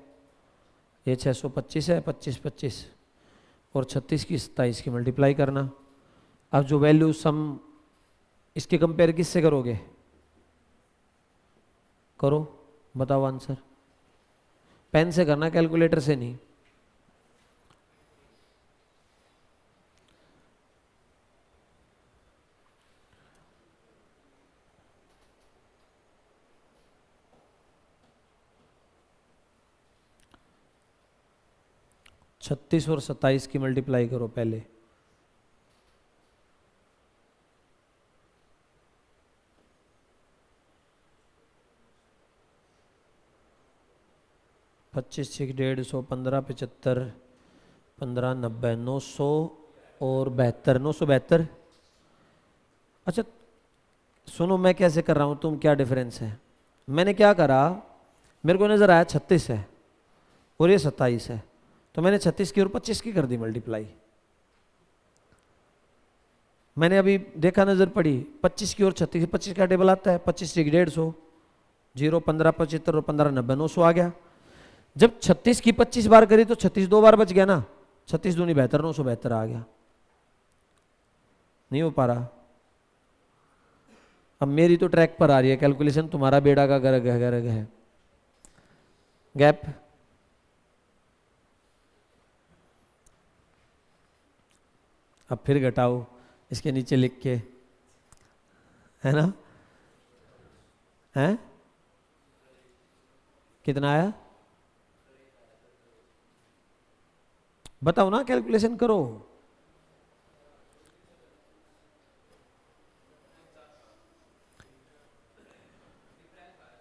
ये 625 है, 25 और 36 की 27 की मल्टीप्लाई करना। अब जो वैल्यू सम इसके कंपेयर किससे करोगे, करो, बताओ आंसर, पेन से करना, कैलकुलेटर से नहीं। छत्तीस और 27 की मल्टीप्लाई करो पहले, पच्चीस 150, 15 75, 15 90, 900 और 72, 972। अच्छा सुनो, मैं कैसे कर रहा हूँ, तुम क्या डिफरेंस है, मैंने क्या करा, मेरे को नज़र आया 36 है और ये 27 है, तो मैंने 36 की और 25 की कर दी मल्टीप्लाई। मैंने अभी देखा, नज़र पड़ी 25 की और 36, 25 का टेबल आता है, 25 से 150, 0 15 75 और 15 90, 900 आ गया। जब 36 की 25 बार करी तो 36 2 बार बच गया ना, 36 दूनी 72, 972 आ गया। नहीं हो पा रहा, अब मेरी तो ट्रैक पर आ रही है कैलकुलेशन, तुम्हारा बेड़ा का गर्ग है। गैप अब फिर घटाओ इसके नीचे लिख के, है ना, है कितना आया, बताओ ना, कैलकुलेशन करो।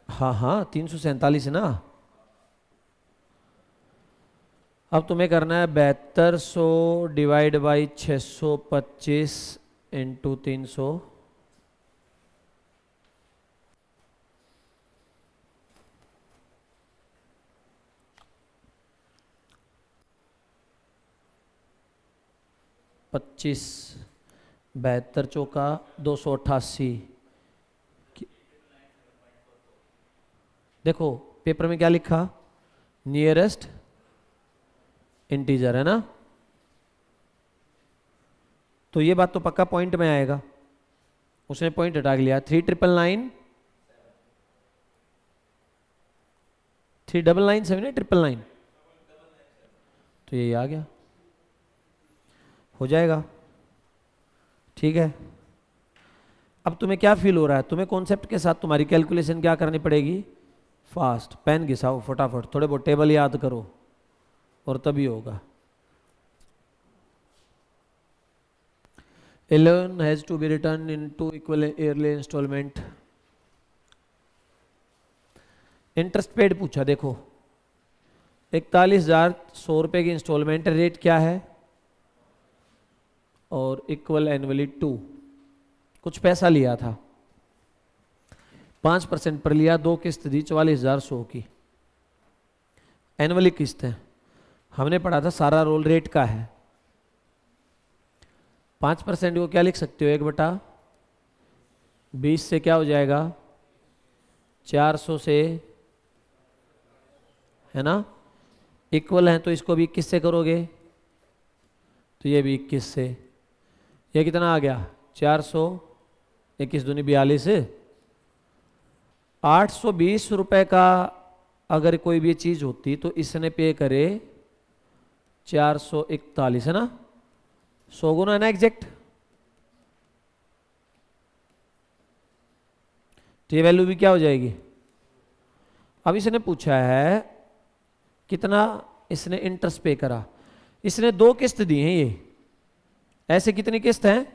हाँ हाँ 347 है ना। अब तुम्हें करना है 7200 डिवाइड बाई 625 इंटू 300, पच्चीस 72 चौका 288। देखो पेपर में क्या लिखा, नियरेस्ट इंटीजर, है ना, तो ये बात तो पक्का पॉइंट में आएगा, उसने पॉइंट हटा लिया। 3997, 3997 है, 999, तो यही आ गया, हो जाएगा, ठीक है। अब तुम्हें क्या फील हो रहा है, तुम्हें कॉन्सेप्ट के साथ तुम्हारी कैलकुलेशन क्या करनी पड़ेगी, फास्ट, पेन घिसाओ फटाफट, थोड़े बहुत टेबल याद करो और तभी होगा। 11 has to be return in 2 equal yearly instalment. Interest paid पूछा, देखो 41,100 रुपये की इंस्टॉलमेंट, रेट क्या है, और इक्वल एनुअली 2, कुछ पैसा लिया था, 5% पर लिया, 2 किस्त दी 44,100 की, एनुअली किस्त है। हमने पढ़ा था सारा रोल रेट का है। 5% को क्या लिख सकते हो, 1/20 से क्या हो जाएगा, 400 से, है ना, इक्वल है तो इसको भी 21 से करोगे तो ये भी 21 से। ये कितना आ गया, 400, 21 दूनी 42, 820 रुपए का अगर कोई भी चीज होती तो इसने पे करे 441, है ना, 100 गुना है ना एग्जैक्ट। तो ये वैल्यू भी क्या हो जाएगी। अब इसने पूछा है कितना इसने इंटरेस्ट पे करा, इसने 2 किस्त दी हैं, ये ऐसे कितनी किस्त हैं,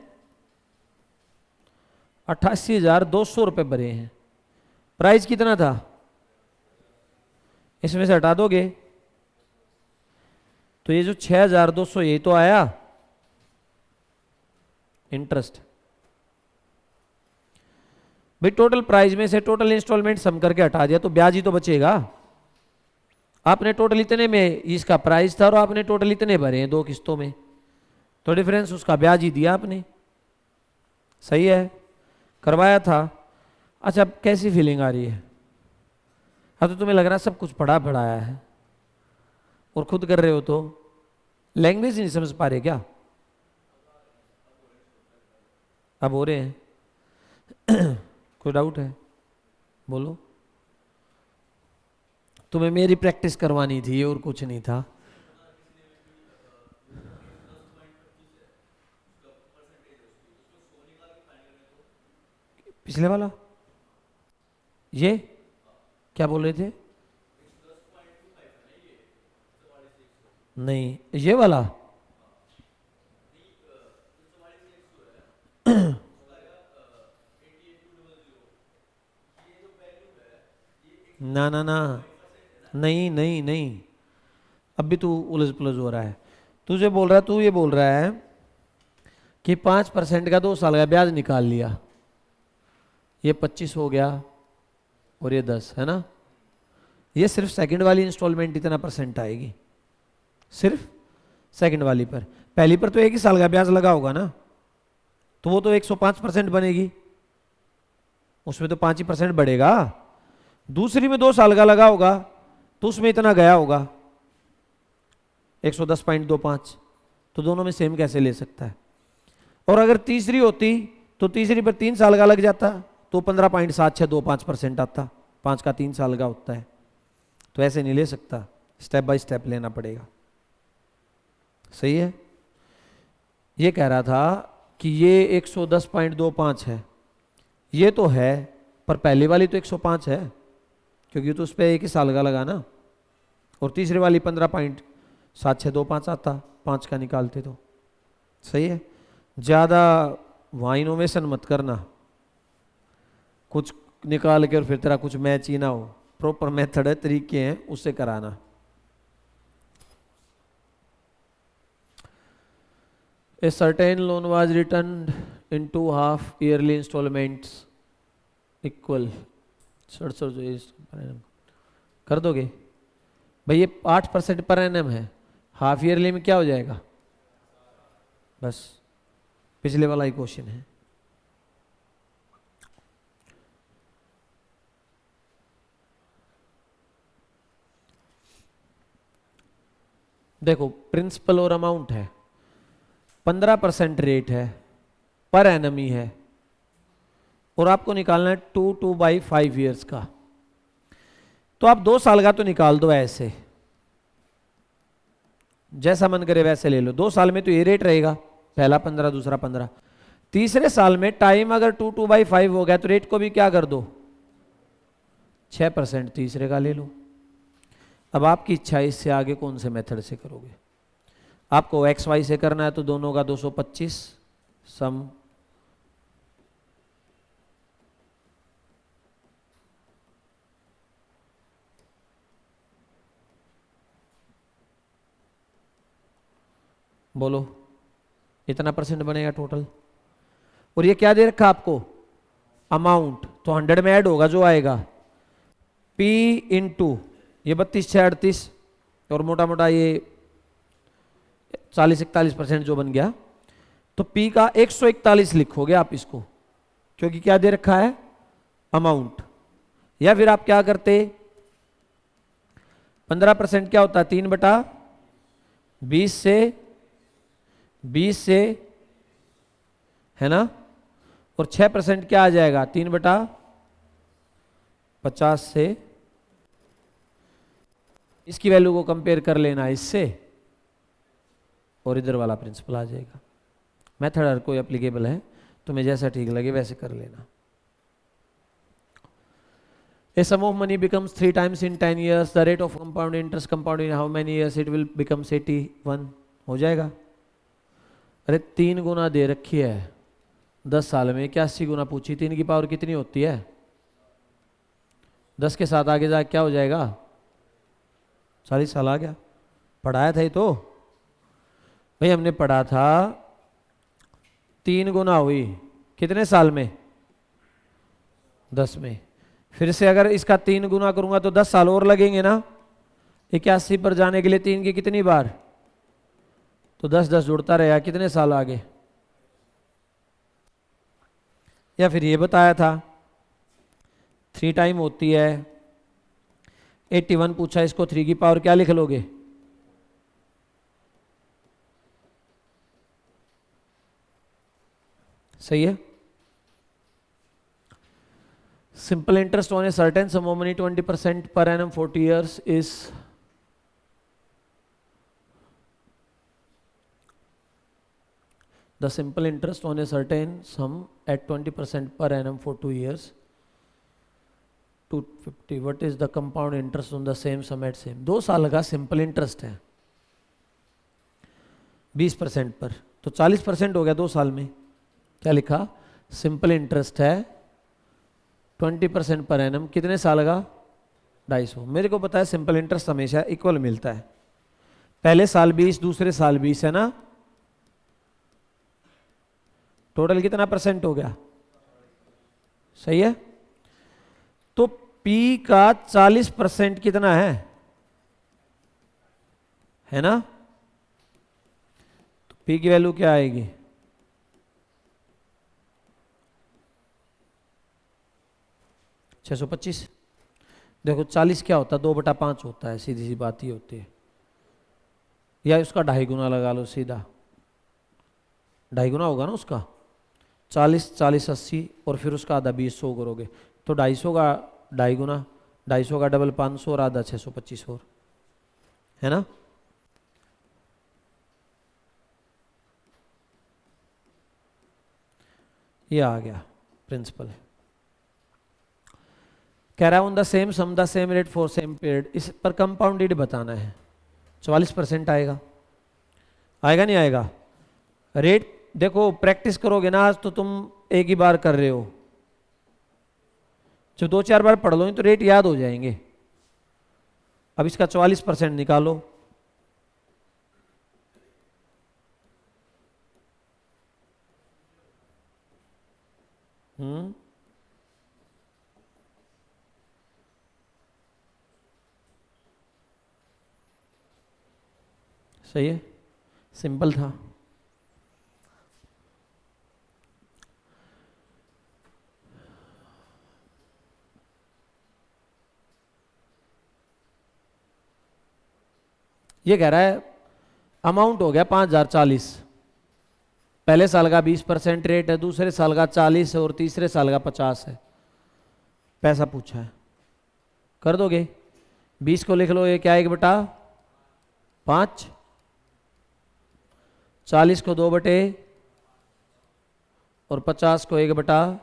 88,200 रुपए भरे हैं। प्राइस कितना था, इसमें से हटा दोगे तो ये जो 6,200 ये तो आया इंटरेस्ट। भाई टोटल प्राइस में से टोटल इंस्टॉलमेंट सम करके हटा दिया तो ब्याज ही तो बचेगा। आपने टोटल इतने में इसका प्राइस था और आपने टोटल इतने भरे हैं 2 किस्तों में, तो डिफरेंस उसका ब्याज ही दिया आपने। सही है, करवाया था। अच्छा अब कैसी फीलिंग आ रही है, अब तो तुम्हें लग रहा है सब कुछ पढ़ा पढ़ाया है और खुद कर रहे हो तो लैंग्वेज नहीं समझ पा रहे क्या, अब हो रहे हैं। कोई डाउट है बोलो। तुम्हें मेरी प्रैक्टिस करवानी थी और कुछ नहीं था। पिछले वाला ये क्या बोल रहे थे, नहीं ये वाला ना ना ना, नहीं नहीं नहीं, अब भी तू उलझ पुलझ हो रहा है। तुझे बोल रहा है, तू ये बोल रहा है कि 5% का 2 साल का ब्याज निकाल लिया, ये 25 हो गया और ये 10, है ना। ये सिर्फ सेकंड वाली इंस्टॉलमेंट इतना % आएगी, सिर्फ सेकंड वाली पर। पहली पर तो 1 ही साल का ब्याज लगा होगा ना, तो वो तो 105% बनेगी, उसमें तो 5 ही % बढ़ेगा। दूसरी में 2 साल का लगा होगा तो उसमें इतना गया होगा 110.25, तो दोनों में सेम कैसे ले सकता है। और अगर तीसरी होती तो तीसरी पर 3 साल का लग जाता तो 15.7625% आता, 5 का 3 साल का होता है। तो ऐसे नहीं ले सकता, स्टेप बाय स्टेप लेना पड़ेगा। सही है। ये कह रहा था कि ये 110.25 है, ये तो है, पर पहली वाली तो 105 है क्योंकि तो उस पर 1 ही साल का लगा ना, और तीसरी वाली 15.7625 आता, 5 का निकालते तो। सही है। ज़्यादा वहाँ इनोवेशन मत करना, कुछ निकाल के और फिर तेरा कुछ मैच ही ना हो। प्रॉपर मेथड है, तरीके हैं, उससे कराना। A certain loan was returned into half yearly installments equal, कर दोगे भाई। ये 8% पर एनम है, हाफ ईयरली में क्या हो जाएगा, बस पिछले वाला ही क्वेश्चन है। देखो प्रिंसिपल और अमाउंट है, 15% रेट है, पर एनम ही है, और आपको निकालना है 2/5 ईयर्स का। तो आप 2 साल का तो निकाल दो, ऐसे जैसा मन करे वैसे ले लो। 2 साल में तो ये रेट रहेगा, पहला 15, दूसरा 15। तीसरे साल में टाइम अगर 2/5 हो गया तो रेट को भी क्या कर दो, 6% तीसरे का ले लो। अब आपकी इच्छा है इससे आगे कौन से मेथड से करोगे। आपको XY से करना है तो दोनों का 225 सम, बोलो इतना % बनेगा टोटल। और ये क्या दे रखा आपको, अमाउंट, तो 100 में ऐड होगा जो आएगा, P इंटू ये 32 6 38, और मोटा मोटा ये 40-41% जो बन गया, तो P का 141 लिखोगे आप इसको, क्योंकि क्या दे रखा है, अमाउंट। या फिर आप क्या करते, 15% क्या होता है, 3/20 से 20 से, है ना, और 6% क्या आ जाएगा, 3/50 से। इसकी वैल्यू को कंपेयर कर लेना इससे, और इधर वाला प्रिंसिपल आ जाएगा। मेथड हर कोई एप्लीकेबल है, तुम्हें जैसा ठीक लगे वैसे कर लेना। A sum of money becomes 3 times in 10 years. The rate of compound interest compound in how many years it will becomes 81? हो जाएगा। अरे 3 गुना दे रखी है 10 साल में, 81 गुना पूछी, 3 की पावर कितनी होती है, 10 के साथ आगे जाके क्या हो जाएगा, 40 साल आ गया। पढ़ाया था ये तो भाई, हमने पढ़ा था 3 गुना हुई कितने साल में, 10 में। फिर से अगर इसका 3 गुना करूंगा तो 10 साल और लगेंगे ना, 81 पर जाने के लिए 3 की कितनी बार, तो 10-10 जुड़ता रहेगा, कितने साल आगे। या फिर ये बताया था 3 टाइम होती है 81 पूछा, इसको 3 की पावर क्या लिख लोगे, सही है। Simple interest on a certain sum of money 20% per annum 40 years is the simple interest on a certain sum at 20% per annum for 2 years 250. What is the compound interest on the same sum at same? 2 साल का simple interest है 20% पर, तो 40% हो गया 2 साल में। क्या लिखा, सिंपल इंटरेस्ट है 20% पर एनम, कितने साल का, 250। मेरे को पता है सिंपल इंटरेस्ट हमेशा इक्वल मिलता है, पहले साल 20 दूसरे साल 20, है ना, टोटल कितना परसेंट हो गया, सही है। तो P का 40% कितना है ना, तो P की वैल्यू क्या आएगी, 625। देखो 40 क्या होता है, 2/5 होता है, सीधी सी बात ही होती है, या उसका 2.5 गुना लगा लो सीधा, 2.5 गुना होगा ना उसका, 40 40 80 और फिर उसका आधा 20 100 करोगे तो 250 का 2.5 गुना, 250 का डबल 500 और आधा 625 और, है ना। ये आ गया प्रिंसिपल। कह रहा है on the same sum the same rate for same period, इस पर कंपाउंडेड बताना है, 44% आएगा, आएगा नहीं आएगा। रेट देखो प्रैक्टिस करोगे ना आज तो तुम एक ही बार कर रहे हो, जब 2-4 बार पढ़ लो तो रेट याद हो जाएंगे। अब इसका 44% निकालो, सही है, सिंपल था। ये कह रहा है अमाउंट हो गया 5040, पहले साल का 20% रेट है, दूसरे साल का 40 है और तीसरे साल का 50 है, पैसा पूछा है, कर दोगे। 20 को लिख लो, ये क्या 1/5, 40 को 2 और 50 को 1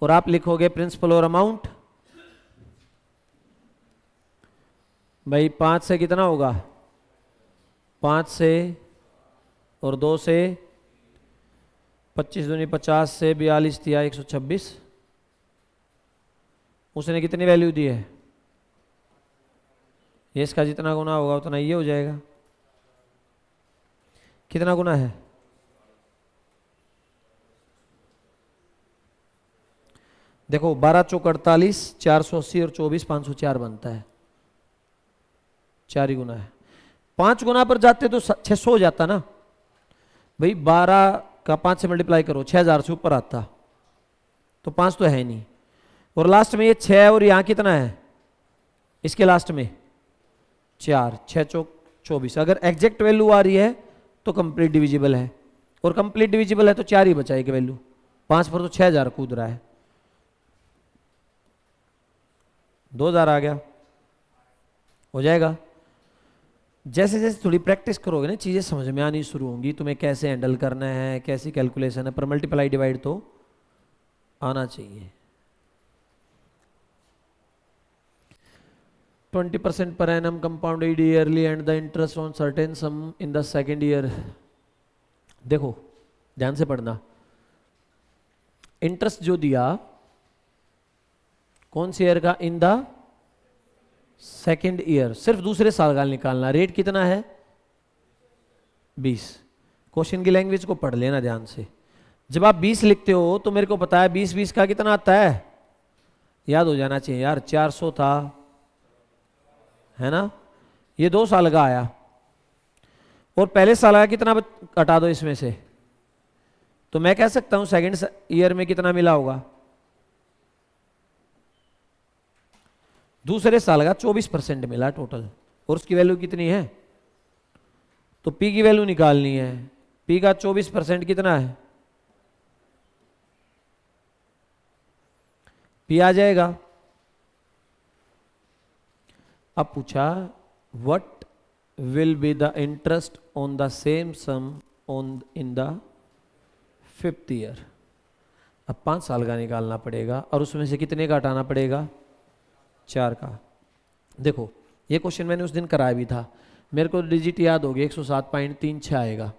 और आप लिखोगे प्रिंसिपल और अमाउंट। भाई 5 से कितना होगा, 5 से और 2 से 25 दूनी 50 से 42 दिया 126, उसने कितनी वैल्यू दी है, ये इसका जितना गुना होगा उतना ये हो जाएगा। कितना गुना है, देखो 12 चौक 48, 480 और 24 504 बनता है। 4 ही गुना है। 5 गुना पर जाते तो 600 हो जाता ना भाई। 12 का 5 से मल्टीप्लाई करो 6000 से ऊपर आता, तो 5 तो है नहीं। और लास्ट में ये 6 और यहाँ कितना है इसके लास्ट में 4, 6 चौक 24। अगर एग्जैक्ट वैल्यू आ रही है तो कंप्लीट डिविजिबल है, और कंप्लीट डिविजिबल है तो 4 ही बचाएगी वैल्यू। 5 पर तो 6000 कूद रहा है। 2000 आ गया, हो जाएगा। जैसे जैसे थोड़ी प्रैक्टिस करोगे ना चीज़ें समझ में आनी शुरू होंगी, तुम्हें कैसे हैंडल करना है, कैसी कैलकुलेशन है, पर मल्टीप्लाई डिवाइड तो आना चाहिए। 20% per annum compounded yearly and the interest on certain sum in the second year। देखो ध्यान से पढ़ना, इंटरेस्ट जो दिया कौन से ईयर का, इन द सेकेंड ईयर, सिर्फ दूसरे साल का निकालना। रेट कितना है 20। क्वेश्चन की लैंग्वेज को पढ़ लेना ध्यान से। जब आप 20 लिखते हो तो मेरे को पता है 20 का कितना आता है, याद हो जाना चाहिए यार, 400 था है ना। ये 2 साल का आया, और पहले साल का कितना हटा दो इसमें से, तो मैं कह सकता हूं सेकेंड ईयर में कितना मिला होगा। दूसरे साल का 24% मिला टोटल, और उसकी वैल्यू कितनी है, तो पी की वैल्यू निकालनी है। पी का 24% कितना है, पी आ जाएगा। अब पूछा what will be the interest on the same sum on in the 5th year. अब 5 साल का निकालना पड़ेगा, और उसमें से कितने का हटाना पड़ेगा, 4 का। देखो ये क्वेश्चन मैंने उस दिन कराया भी था, मेरे को डिजिट याद हो गया, 107.36 आएगा।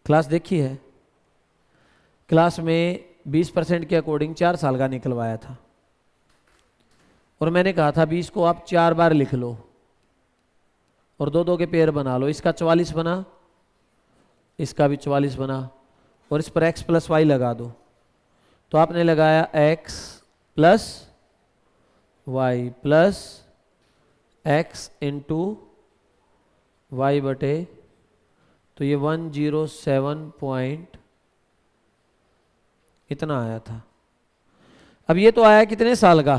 क्लास देखी है, क्लास में 20% के अकॉर्डिंग 4 साल का निकलवाया था, और मैंने कहा था 20 को आप 4 बार लिख लो और 2-2 के पेयर बना लो। इसका 44 बना, इसका भी 44 बना, और इस पर x प्लस वाई लगा दो। तो आपने लगाया x plus y plus x into y बटे, तो ये 107 पॉइंट इतना आया था। अब ये तो आया कितने साल का,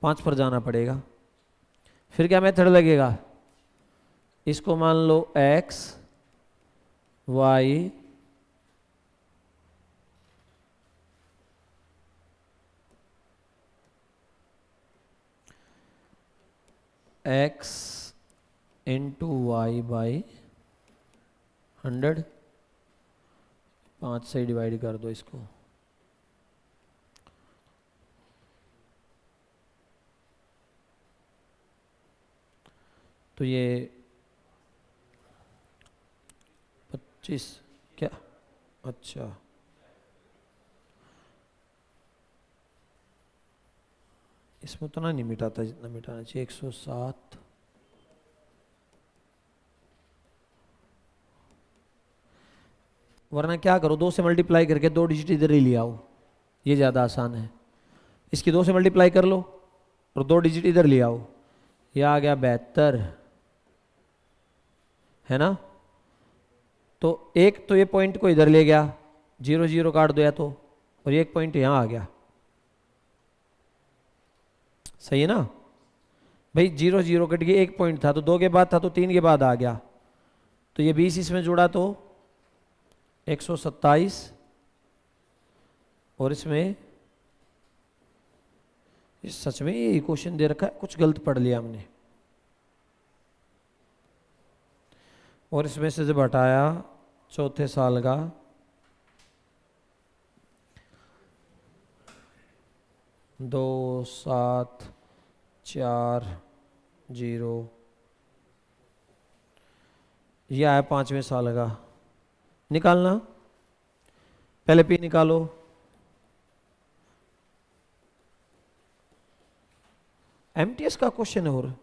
5 पर जाना पड़ेगा। फिर क्या मेथड लगेगा, इसको मान लो x y x into y by 100, 5 से डिवाइड कर दो इसको। तो ये 25 क्या, अच्छा इसमें उतना नहीं मिटाता जितना मिटाना चाहिए। 107 वरना क्या करो, 2 से मल्टीप्लाई करके 2 डिजिट इधर ही ले आओ, ये ज़्यादा आसान है। इसकी 2 से मल्टीप्लाई कर लो और 2 डिजिट इधर ले आओ, ये आ गया 72 है ना। तो एक तो ये पॉइंट को इधर ले गया, 0 0 काट दो या तो, और एक पॉइंट यहाँ आ गया, सही है ना भाई। 0 0 कट गया, एक पॉइंट था तो 2 के बाद था तो 3 के बाद आ गया, तो ये 20 इसमें जुड़ा तो 127, और इसमें इस सच में ये क्वेश्चन दे रखा है, कुछ गलत पढ़ लिया हमने। और इसमें से जब हटाया चौथे साल का, दो 7 4 0, यह आया 5वें साल का। निकालना, पहले पी निकालो, एमटीएस का क्वेश्चन है, और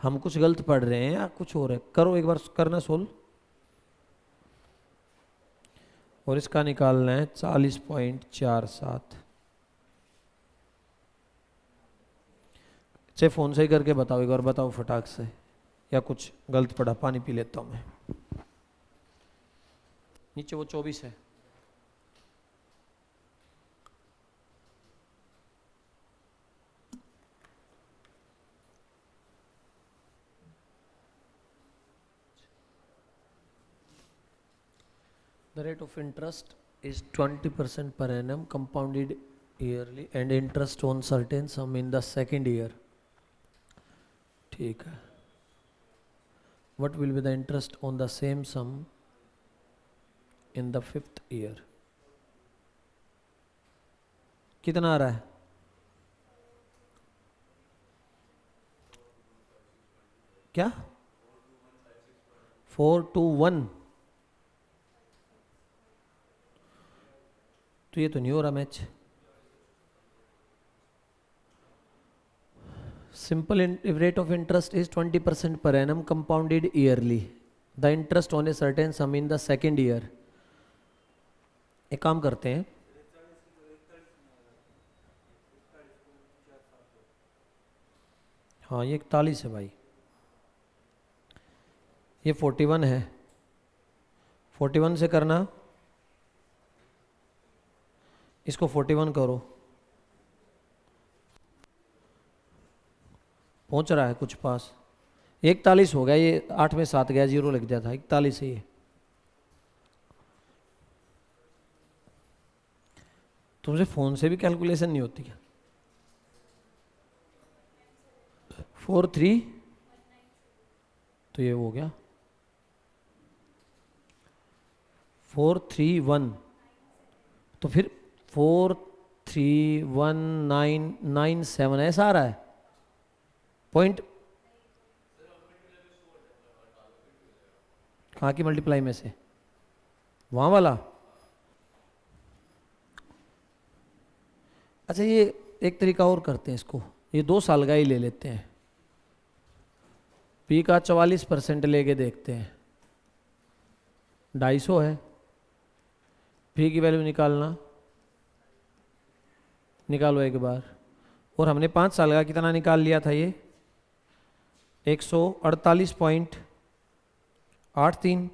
हम कुछ गलत पढ़ रहे हैं या कुछ और है, करो एक बार करना सोल्व। और इसका निकालना है 40.47। चाहे फ़ोन से ही करके बताओ, एक बार बताओ फटाक से, या कुछ गलत पड़ा, पानी पी लेता हूँ मैं। नीचे वो 24 है। The rate of interest is 20% per annum compounded yearly and interest on certain sum in the second year. ठीक है. What will be the interest on the same sum in the fifth year? कितना आ रहा है? क्या? 421. तो ये तो नहीं हो रहा match. Simple rate of interest is 20% per annum compounded yearly. The interest on a certain sum in the second year. एक काम करते हैं, हाँ ये 41 है भाई, ये 41 है, 41 से करना, इसको 41 करो, पहुंच रहा है कुछ पास, 41 हो गया, ये 8 में 7 गया, 0 लग जाता, 41 है ये. तुमसे फ़ोन से भी कैलकुलेशन नहीं होती क्या? 43 तो ये हो गया 431, तो फिर 431,997 ऐसा आ रहा है पॉइंट. कहाँ की मल्टीप्लाई में से? वहाँ वाला. अच्छा ये एक तरीका और करते हैं इसको, ये 2 साल का ही ले लेते हैं, पी का 44% लेके देखते हैं, 250 है, पी की वैल्यू निकालना, निकालो एक बार. और हमने 5 साल का कितना निकाल लिया था, ये 148.83.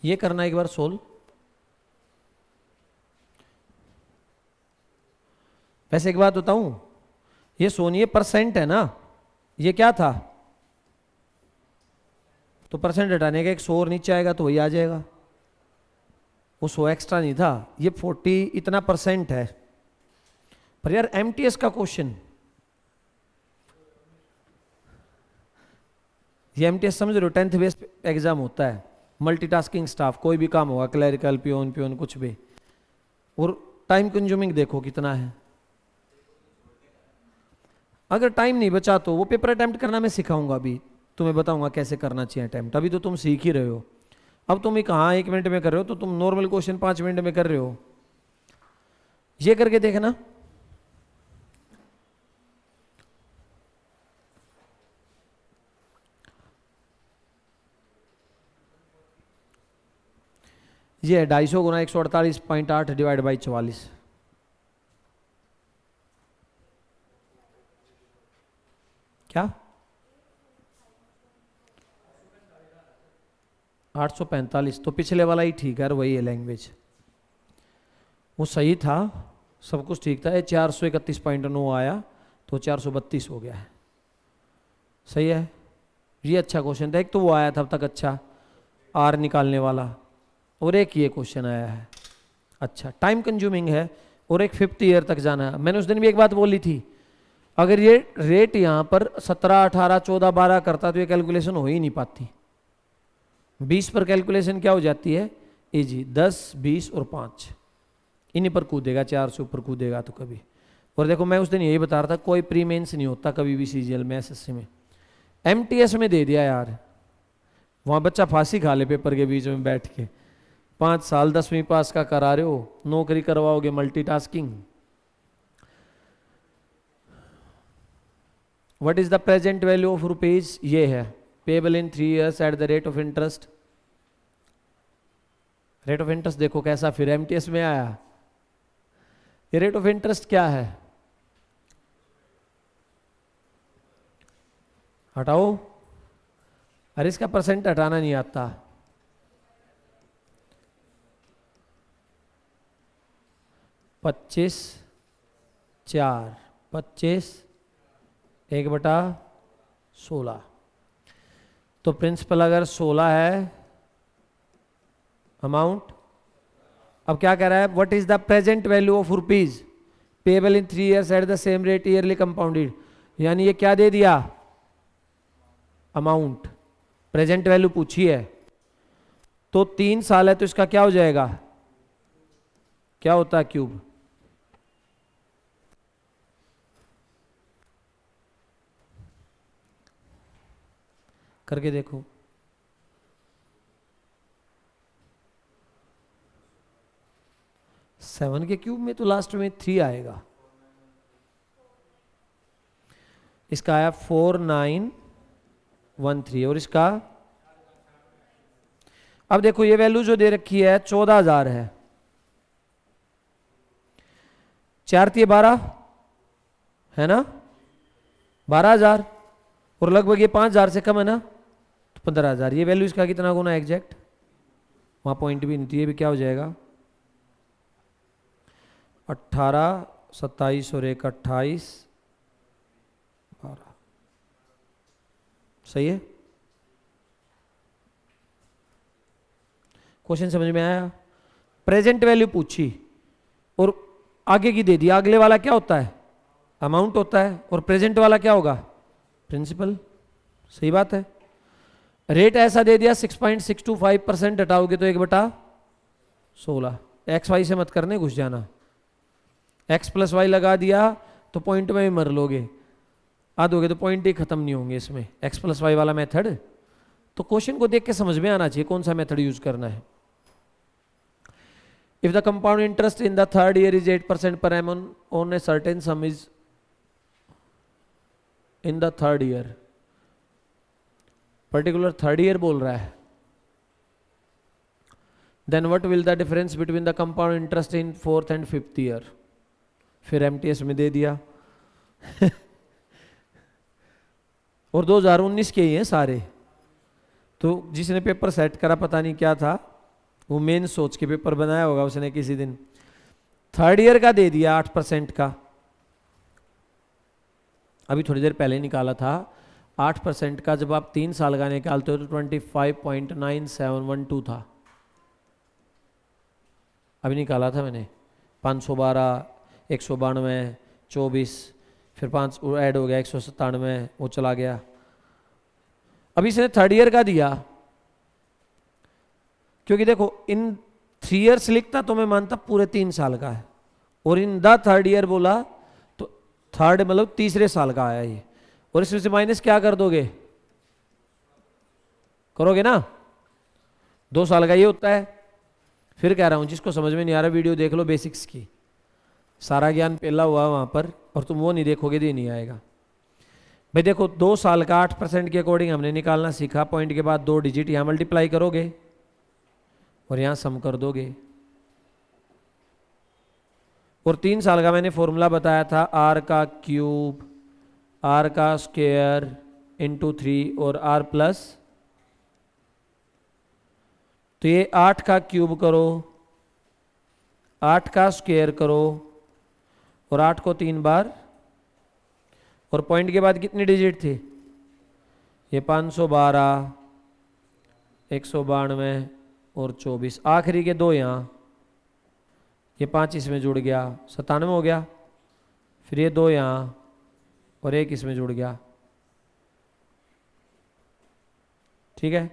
ये करना एक बार सोल्व. वैसे एक बात बताऊं, ये सोनिए परसेंट है ना, ये क्या था, तो परसेंट हटाने का 100 और नीचे आएगा तो वही आ जाएगा, वो 100 एक्स्ट्रा नहीं था, ये 40 इतना परसेंट है. पर यार एमटीएस का क्वेश्चन, ये एमटीएस समझ रहे हो, 10th बेस्ड एग्जाम होता है, मल्टीटास्किंग स्टाफ, कोई भी काम होगा, क्लरिकल, पियोन कुछ भी, और टाइम कंज्यूमिंग देखो कितना है. अगर टाइम नहीं बचा तो वो पेपर अटेम्प्ट करना मैं सिखाऊंगा, अभी तुम्हें बताऊंगा कैसे करना चाहिए अटेम्प्ट, अभी तो तुम सीख ही रहे हो. अब तुम कहाँ 1 मिनट में कर रहे हो, तो तुम नॉर्मल क्वेश्चन 5 मिनट में कर रहे हो. ये करके देखना. ये है 250 गुना 148.8 डिवाइड बाई 44. क्या 845, तो पिछले वाला ही ठीक है, वही है लैंग्वेज, वो सही था, सब कुछ ठीक था. ये 431.9 आया तो 432 हो गया है, सही है. ये अच्छा क्वेश्चन था, एक तो वो आया था अब तक अच्छा आर निकालने वाला, और एक ये क्वेश्चन आया है अच्छा. टाइम कंज्यूमिंग है, और एक 5th ईयर तक जाना है. मैंने उस दिन भी एक बात बोली थी, अगर ये रेट यहाँ पर 17, 18, 14, 12 करता तो ये कैलकुलेशन हो ही नहीं पाती. 20 पर कैलकुलेशन क्या हो जाती है इजी, 10, 20 और 5 इन्हीं पर कूदेगा, 4 से ऊपर कूदेगा तो कभी. और देखो मैं उस दिन यही बता रहा था, कोई प्री मेंस नहीं होता कभी भी सीजीएल में, एसएससी में. एमटीएस में दे दिया यार, वहाँ बच्चा फांसी खा ले पेपर के बीच में बैठ के, 5 साल 10वीं पास का करा रहे हो, नौकरी करवाओगे multitasking. What is the present value of rupees, ये है payable in 3 years eight the rate of interest. Rate of interest देखो कैसा फिर एमटीएस में आया। ये रेट ऑफ इंटरेस्ट क्या है, हटाओ, अरे इसका परसेंट हटाना नहीं आता। पच्चीस चार 25 1/16। तो प्रिंसिपल अगर 16 है, अमाउंट, अब क्या कह रहा है, what is the present value of rupees payable in 3 years at the same rate yearly compounded. यानी ये क्या दे दिया, अमाउंट, प्रेजेंट वैल्यू पूछी है। तो 3 साल है तो इसका क्या हो जाएगा, क्या होता है क्यूब, करके देखो। सेवन के क्यूब में तो लास्ट में 3 आएगा, इसका आया 4913 और इसका, अब देखो ये वैल्यू जो दे रखी है 14,000 है, 4 × 12 है ना, 12,000 और लगभग ये 5,000 से कम है ना, तो 15,000। ये वैल्यू इसका कितना गुना एग्जैक्ट, वहां पॉइंट भी नहीं थी, ये भी क्या हो जाएगा 18 27 और 1 28 12। सही है, क्वेश्चन समझ में आया। प्रेजेंट वैल्यू पूछी और आगे की दे दी, अगले वाला क्या होता है, अमाउंट होता है, और प्रेजेंट वाला क्या होगा, प्रिंसिपल। सही बात है। रेट ऐसा दे दिया 6.625%, हटाओगे तो 1/16। एक्स वाई से मत करने घुस जाना, एक्स प्लस वाई लगा दिया तो पॉइंट में ही मर लोगे, आ दोगे तो पॉइंट ही खत्म नहीं होंगे इसमें, एक्स प्लस वाई वाला मेथड। तो क्वेश्चन को देख के समझ में आना चाहिए कौन सा मेथड यूज करना है। If the compound interest in the third year is 8% per annum on a certain sum is in the third year, particular third year बोल रहा है, then what will the difference between the compound interest in 4th and 5th year. फिर MTS में दे दिया और 2019 के ही हैं सारे, तो जिसने पेपर सेट करा पता नहीं क्या था, वो मेन सोच के पेपर बनाया होगा उसने किसी दिन। थर्ड ईयर का दे दिया 8% का, अभी थोड़ी देर पहले निकाला था 8% का, जब आप 3 साल का निकालते हो तो 25.9712 था, अभी निकाला था मैंने। 512 192 24 फिर 5 ऐड हो गया 197, वो चला गया। अभी इसने थर्ड ईयर का दिया, क्योंकि देखो इन 3 years लिखता तो मैं मानता पूरे 3 साल का है, और इन द थर्ड ईयर बोला तो थर्ड मतलब तीसरे साल का आया ये, और इसमें से माइनस क्या कर दोगे, करोगे ना, 2 साल का ये होता है। फिर कह रहा हूं जिसको समझ में नहीं आ रहा वीडियो देख लो बेसिक्स की, सारा ज्ञान पहला हुआ वहां पर, और तुम वो नहीं देखोगे तो ये नहीं आएगा। भाई देखो 2 साल का 8% के अकॉर्डिंग हमने निकालना सीखा, पॉइंट के बाद 2 डिजिट यहां मल्टीप्लाई करोगे और यहां सम कर दोगे, और 3 साल का मैंने फॉर्मूला बताया था आर का क्यूब आर का स्क्वायर इंटू 3 और आर प्लस, तो ये 8 का क्यूब करो 8 का स्क्वायर करो और 8 को 3 बार, और पॉइंट के बाद कितने डिजिट थे, ये 512 192 और 24, आखिरी के 2 यहाँ, ये 5 इसमें जुड़ गया 97 हो गया, फिर ये 2 यहाँ और 1 इसमें जुड़ गया। ठीक है,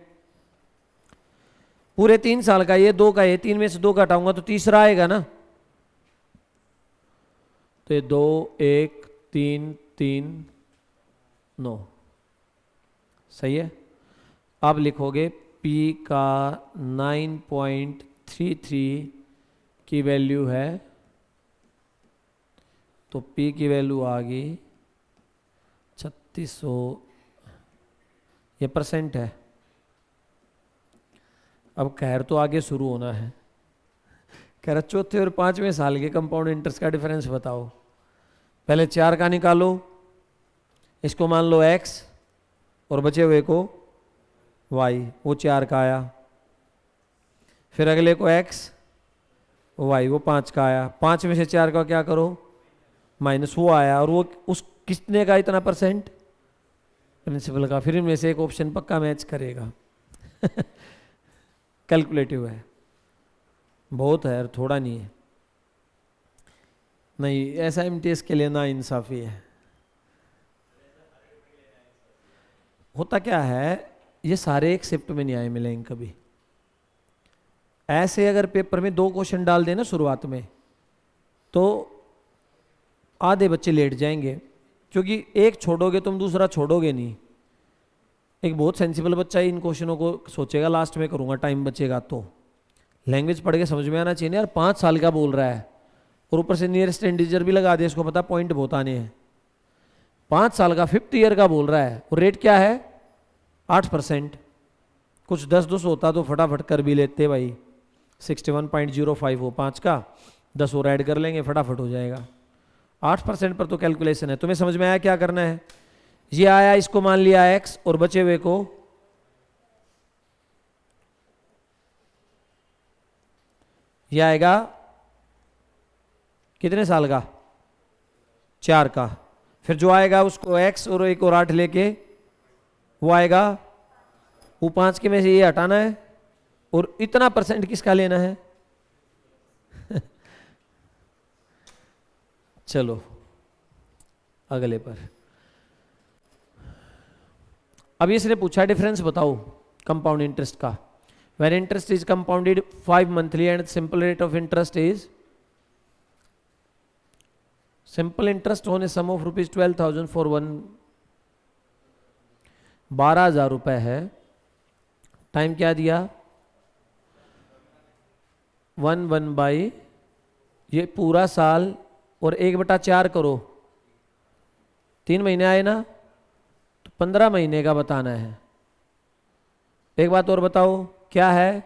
पूरे 3 साल का ये 2 का, ये 3 में से 2 घटाऊंगा तो तीसरा आएगा ना, तो ये 2 1 3 3 9। सही है। अब लिखोगे P का 9.33 की वैल्यू है, तो P की वैल्यू आ गई 3600, ये परसेंट है। अब खैर तो आगे शुरू होना है, कह रहा चौथे और पांचवें साल के कंपाउंड इंटरेस्ट का डिफरेंस बताओ। पहले 4 का निकालो, इसको मान लो x और बचे हुए को y, वो 4 का आया। फिर अगले को x y, वो 5 का आया। 5 में से 4 का क्या करो, माइनस, वो आया। और वो उस कितने का, इतना परसेंट प्रिंसिपल का। फिर इनमें से एक ऑप्शन पक्का मैच करेगा। कैलकुलेटिव है, बहुत है और थोड़ा नहीं है। नहीं, ऐसा एमटीएस के लिए ना इंसाफी है। होता क्या है, ये सारे एक शिफ्ट में नहीं आए मिलेंगे कभी। ऐसे अगर पेपर में 2 क्वेश्चन डाल देना शुरुआत में, तो आधे बच्चे लेट जाएंगे, क्योंकि एक छोड़ोगे तुम, दूसरा छोड़ोगे नहीं। एक बहुत सेंसिबल बच्चा ही इन क्वेश्चनों को सोचेगा, लास्ट में करूंगा, टाइम बचेगा। तो लैंग्वेज पढ़ के समझ में आना चाहिए यार। 5 साल का बोल रहा है और ऊपर से नियरेस्ट इंटीजर भी लगा दे, इसको पता पॉइंट बहुत आने हैं। 5 साल का 5th ईयर का बोल रहा है, और रेट क्या है 8%। कुछ 10 होता तो फटाफट कर भी लेते भाई। 61.05 हो 5 का, 10 और ऐड कर लेंगे, फटाफट हो जाएगा। 8% पर तो कैलकुलेशन है। तुम्हें समझ में आया क्या करना है? ये आया, इसको मान लिया x और बचे हुए को ये आएगा कितने साल का, 4 का। फिर जो आएगा उसको x और एक और 8 लेके वो आएगा, वो 5 के में से ये हटाना है, और इतना परसेंट किसका लेना है? चलो अगले पर। अब इसने पूछा डिफरेंस बताओ कंपाउंड इंटरेस्ट का। When interest is compounded 5 monthly and simple rate of interest is, simple interest होने सम ऑफ ₹12,000 फॉर 12,000 रुपए है। टाइम क्या दिया, 1 बाई ये पूरा साल और 1/4 करो, 3 महीने आए ना, तो 15 महीने का बताना है। एक बात और बताओ क्या है,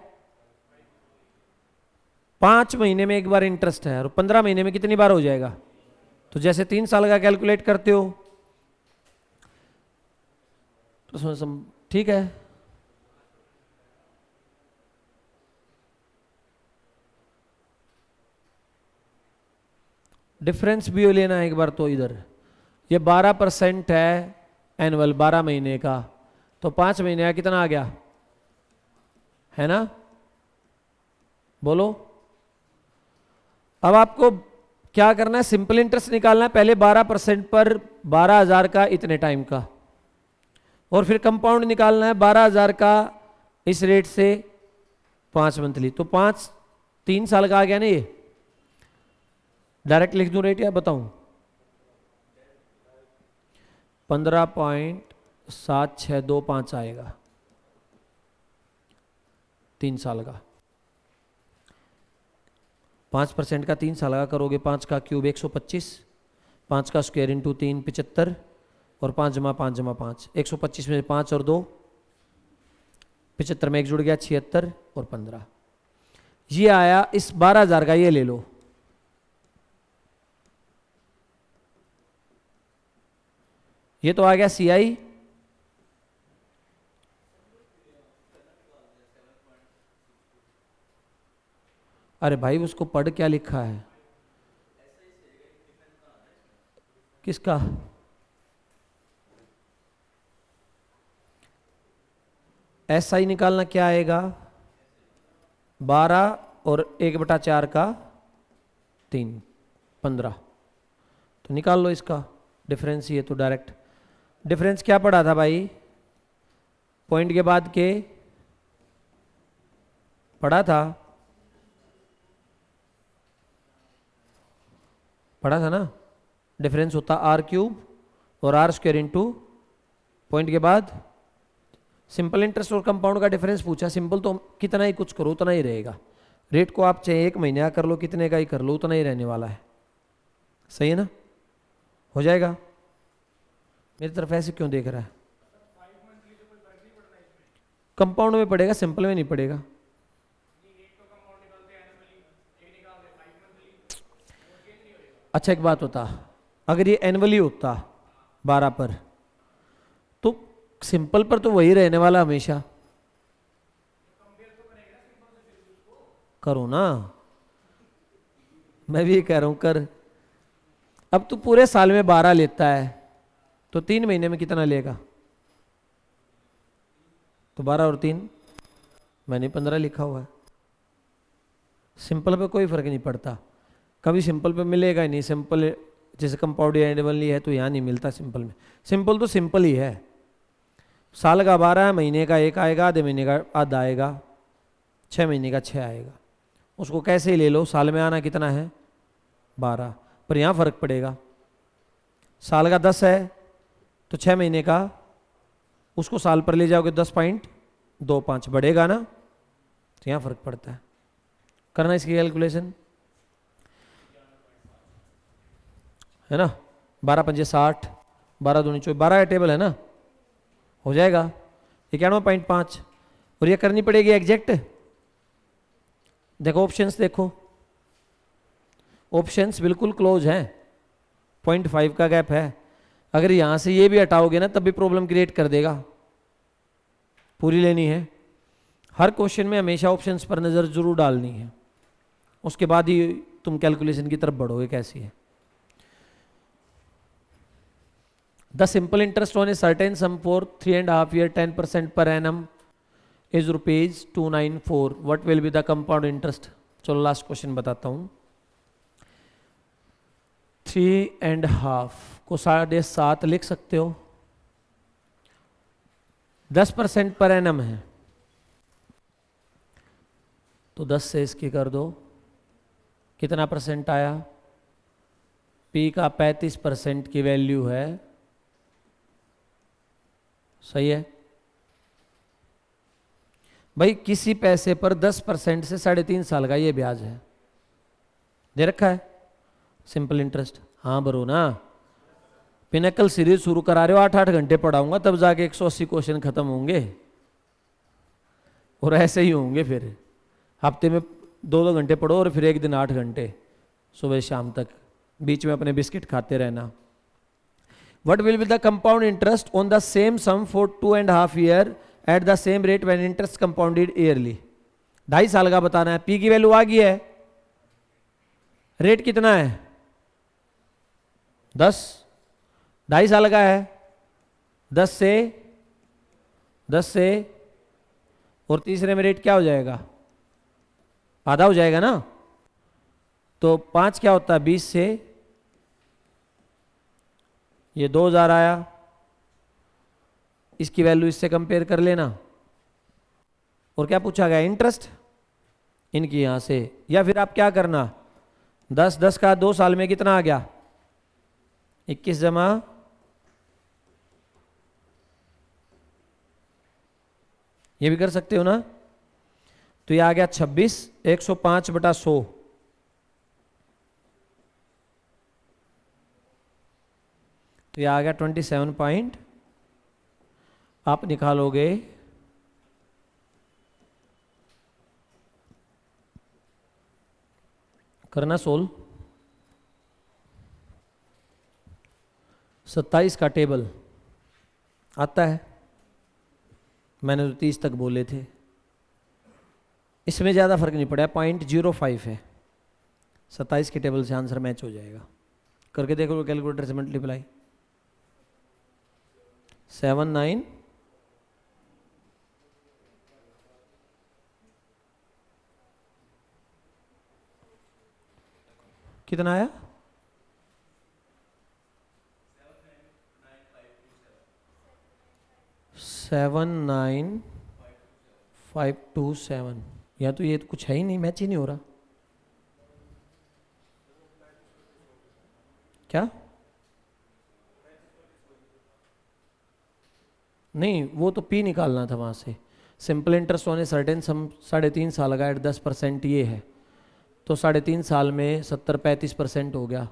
5 महीने में एक बार इंटरेस्ट है, और 15 महीने में कितनी बार हो जाएगा? तो जैसे 3 साल का कैलकुलेट करते हो तो ठीक है। डिफरेंस भी लेना है एक बार। तो इधर ये 12% है एनुअल, 12 महीने का, तो 5 महीने का कितना आ गया, है ना? बोलो। अब आपको क्या करना है, सिंपल इंटरेस्ट निकालना है। पहले 12% पर 12,000 का इतने टाइम का, और फिर कंपाउंड निकालना है 12,000 का इस रेट से 5 मंथली। तो 3 साल का आ गया ना ये। डायरेक्ट लिख दूं रेट या बताऊं? 15.7625 आएगा 3 साल का। 5% का 3 साल का करोगे, 5 का क्यूब 125, 5 का स्क्वायर इंटू 3 75, और 5 जमा 5 जमा 5, 125 में 5 और 2 75 में 1 जुड़ गया 76 और 15। ये आया इस 12,000 का, ये ले लो। ये तो आ गया CI। अरे भाई उसको पढ़ क्या लिखा है, किसका? SI निकालना क्या आएगा, 12 और 1/4 का 3, 15। तो निकाल लो इसका डिफरेंस। ये तो डायरेक्ट डिफरेंस क्या पड़ा था भाई, पॉइंट के बाद के पढ़ा था ना। डिफरेंस होता R³ और R² इंटू पॉइंट के बाद। सिंपल इंटरेस्ट और कंपाउंड का डिफरेंस पूछा। सिंपल तो कितना ही कुछ करो उतना ही रहेगा। रेट को आप चाहे 1 महीने का कर लो, कितने का ही कर लो, उतना ही रहने वाला है। सही है ना? हो जाएगा। मेरी तरफ ऐसे क्यों देख रहा है? कंपाउंड में पड़ेगा, सिंपल में नहीं पड़ेगा। अच्छा एक बात होता, अगर ये एनुअली होता 12 पर, तो सिंपल पर तो वही रहने वाला हमेशा। करो ना, मैं भी ये कह रहा हूं कर। अब तू पूरे साल में 12 लेता है तो 3 महीने में कितना लेगा? तो 12 और 3, मैंने 15 लिखा हुआ है। सिंपल पे कोई फर्क नहीं पड़ता, कभी सिंपल पे मिलेगा ही नहीं। सिंपल जैसे कंपाउंड या एनुअली है तो यहाँ नहीं मिलता सिंपल में। सिंपल तो सिंपल ही है, साल का 12, महीने का 1 आएगा, आधे महीने का आधा आएगा, 6 महीने का 6 आएगा। उसको कैसे ही ले लो, साल में आना कितना है 12, पर यहाँ फर्क पड़ेगा। साल का 10 है तो 6 महीने का, उसको साल पर ले जाओगे 10.25 बढ़ेगा ना, तो यहाँ फर्क पड़ता है। करना इसकी कैलकुलेशन है ना, 12 पंजे 60, 12 दूनी 24, 12 का टेबल है ना, हो जाएगा 91.5। और ये करनी पड़ेगी एग्जैक्ट। देखो ऑप्शंस, देखो ऑप्शंस बिल्कुल क्लोज हैं, 0.5 का गैप है। अगर यहां से ये भी हटाओगे ना तब भी प्रॉब्लम क्रिएट कर देगा। पूरी लेनी है, हर क्वेश्चन में हमेशा ऑप्शंस पर नजर जरूर डालनी है, उसके बाद ही तुम कैलकुलेशन की तरफ बढ़ोगे कैसी है। The simple interest on a certain some for 3.5 year 10% per annum is ₹294। What will be the compound interest? चलो लास्ट क्वेश्चन बताता हूं। 3.5 को 7.5 लिख सकते हो, 10% पर एनम है तो 10 से इसकी कर दो, कितना परसेंट आया? पी का 35% की वैल्यू है, सही है भाई। किसी पैसे पर 10% से 3.5 साल का ये ब्याज है, दे रखा है सिंपल इंटरेस्ट। हाँ भरो ना, पिनेकल सीरीज शुरू करा रहे हो, 8-8 घंटे पढ़ाऊंगा तब जाके 180 क्वेश्चन खत्म होंगे, और ऐसे ही होंगे फिर। हफ्ते में 2-2 घंटे पढ़ो और फिर एक दिन 8 घंटे सुबह शाम तक, बीच में अपने बिस्किट खाते रहना। What will be the compound interest on the same sum for 2.5 year at the same rate when interest compounded yearly? 2.5 साल का बताना है। पी की वैल्यू आ गई है, रेट कितना है 10, 2.5 साल का है, 10 से और तीसरे में रेट क्या हो जाएगा? आधा हो जाएगा ना, तो 5 क्या होता है 20 से, ये 2000 आया, इसकी वैल्यू इससे कंपेयर कर लेना। और क्या पूछा गया? इंटरेस्ट इनकी यहां से, या फिर आप क्या करना 10 का 2 साल में कितना आ गया 21 जमा, ये भी कर सकते हो ना, तो ये आ गया 26, 105/100, तो ये आ गया 27 पॉइंट। आप निकालोगे करना सोल्व, 27 का टेबल आता है, मैंने तो 30 तक बोले थे, इसमें ज़्यादा फर्क नहीं पड़ा, 0.05 है। 27 के टेबल से आंसर मैच हो जाएगा, करके देखो कैलकुलेटर से मल्टीप्लाई। 79 कितना आया? 79527, या तो ये तो कुछ है ही नहीं, मैच ही नहीं हो रहा क्या? नहीं, वो तो पी निकालना था वहाँ से। सिंपल इंटरेस्ट होने सर्टेन सम 3.5 साल का एट 10% ये है, तो 3.5 साल में 70-35% हो गया।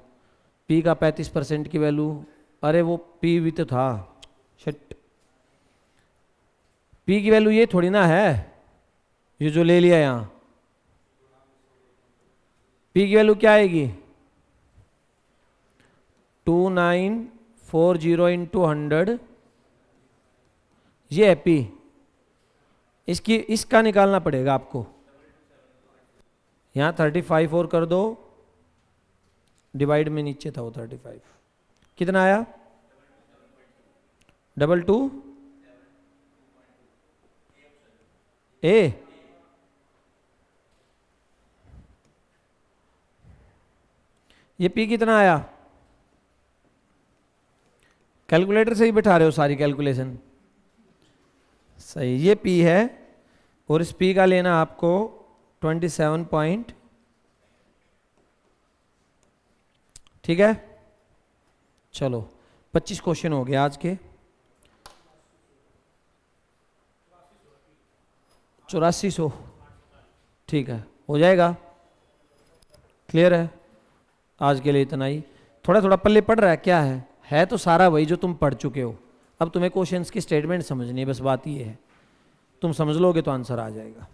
पी का 35% की वैल्यू, अरे वो पी भी तो था, शिट, पी की वैल्यू ये थोड़ी ना है, ये जो ले लिया यहाँ, पी की वैल्यू क्या आएगी 2940 इंटू 100, ये है P। इसका निकालना पड़ेगा आपको। यहाँ 35 और कर दो, डिवाइड में नीचे था वो 35, कितना आया? 22 ए, ये P कितना आया? कैलकुलेटर से ही बैठा रहे हो सारी कैलकुलेशन? सही, ये P है और इस P का लेना आपको 27 पॉइंट, ठीक है। चलो 25 क्वेश्चन हो गए आज के। 8400, ठीक है, हो जाएगा। क्लियर है? आज के लिए इतना ही। थोड़ा थोड़ा पल्ले पड़ रहा है, क्या है तो सारा वही जो तुम पढ़ चुके हो। अब तुम्हें क्वेश्चंस की स्टेटमेंट समझनी है, बस बात ये है, तुम समझ लोगे तो आंसर आ जाएगा।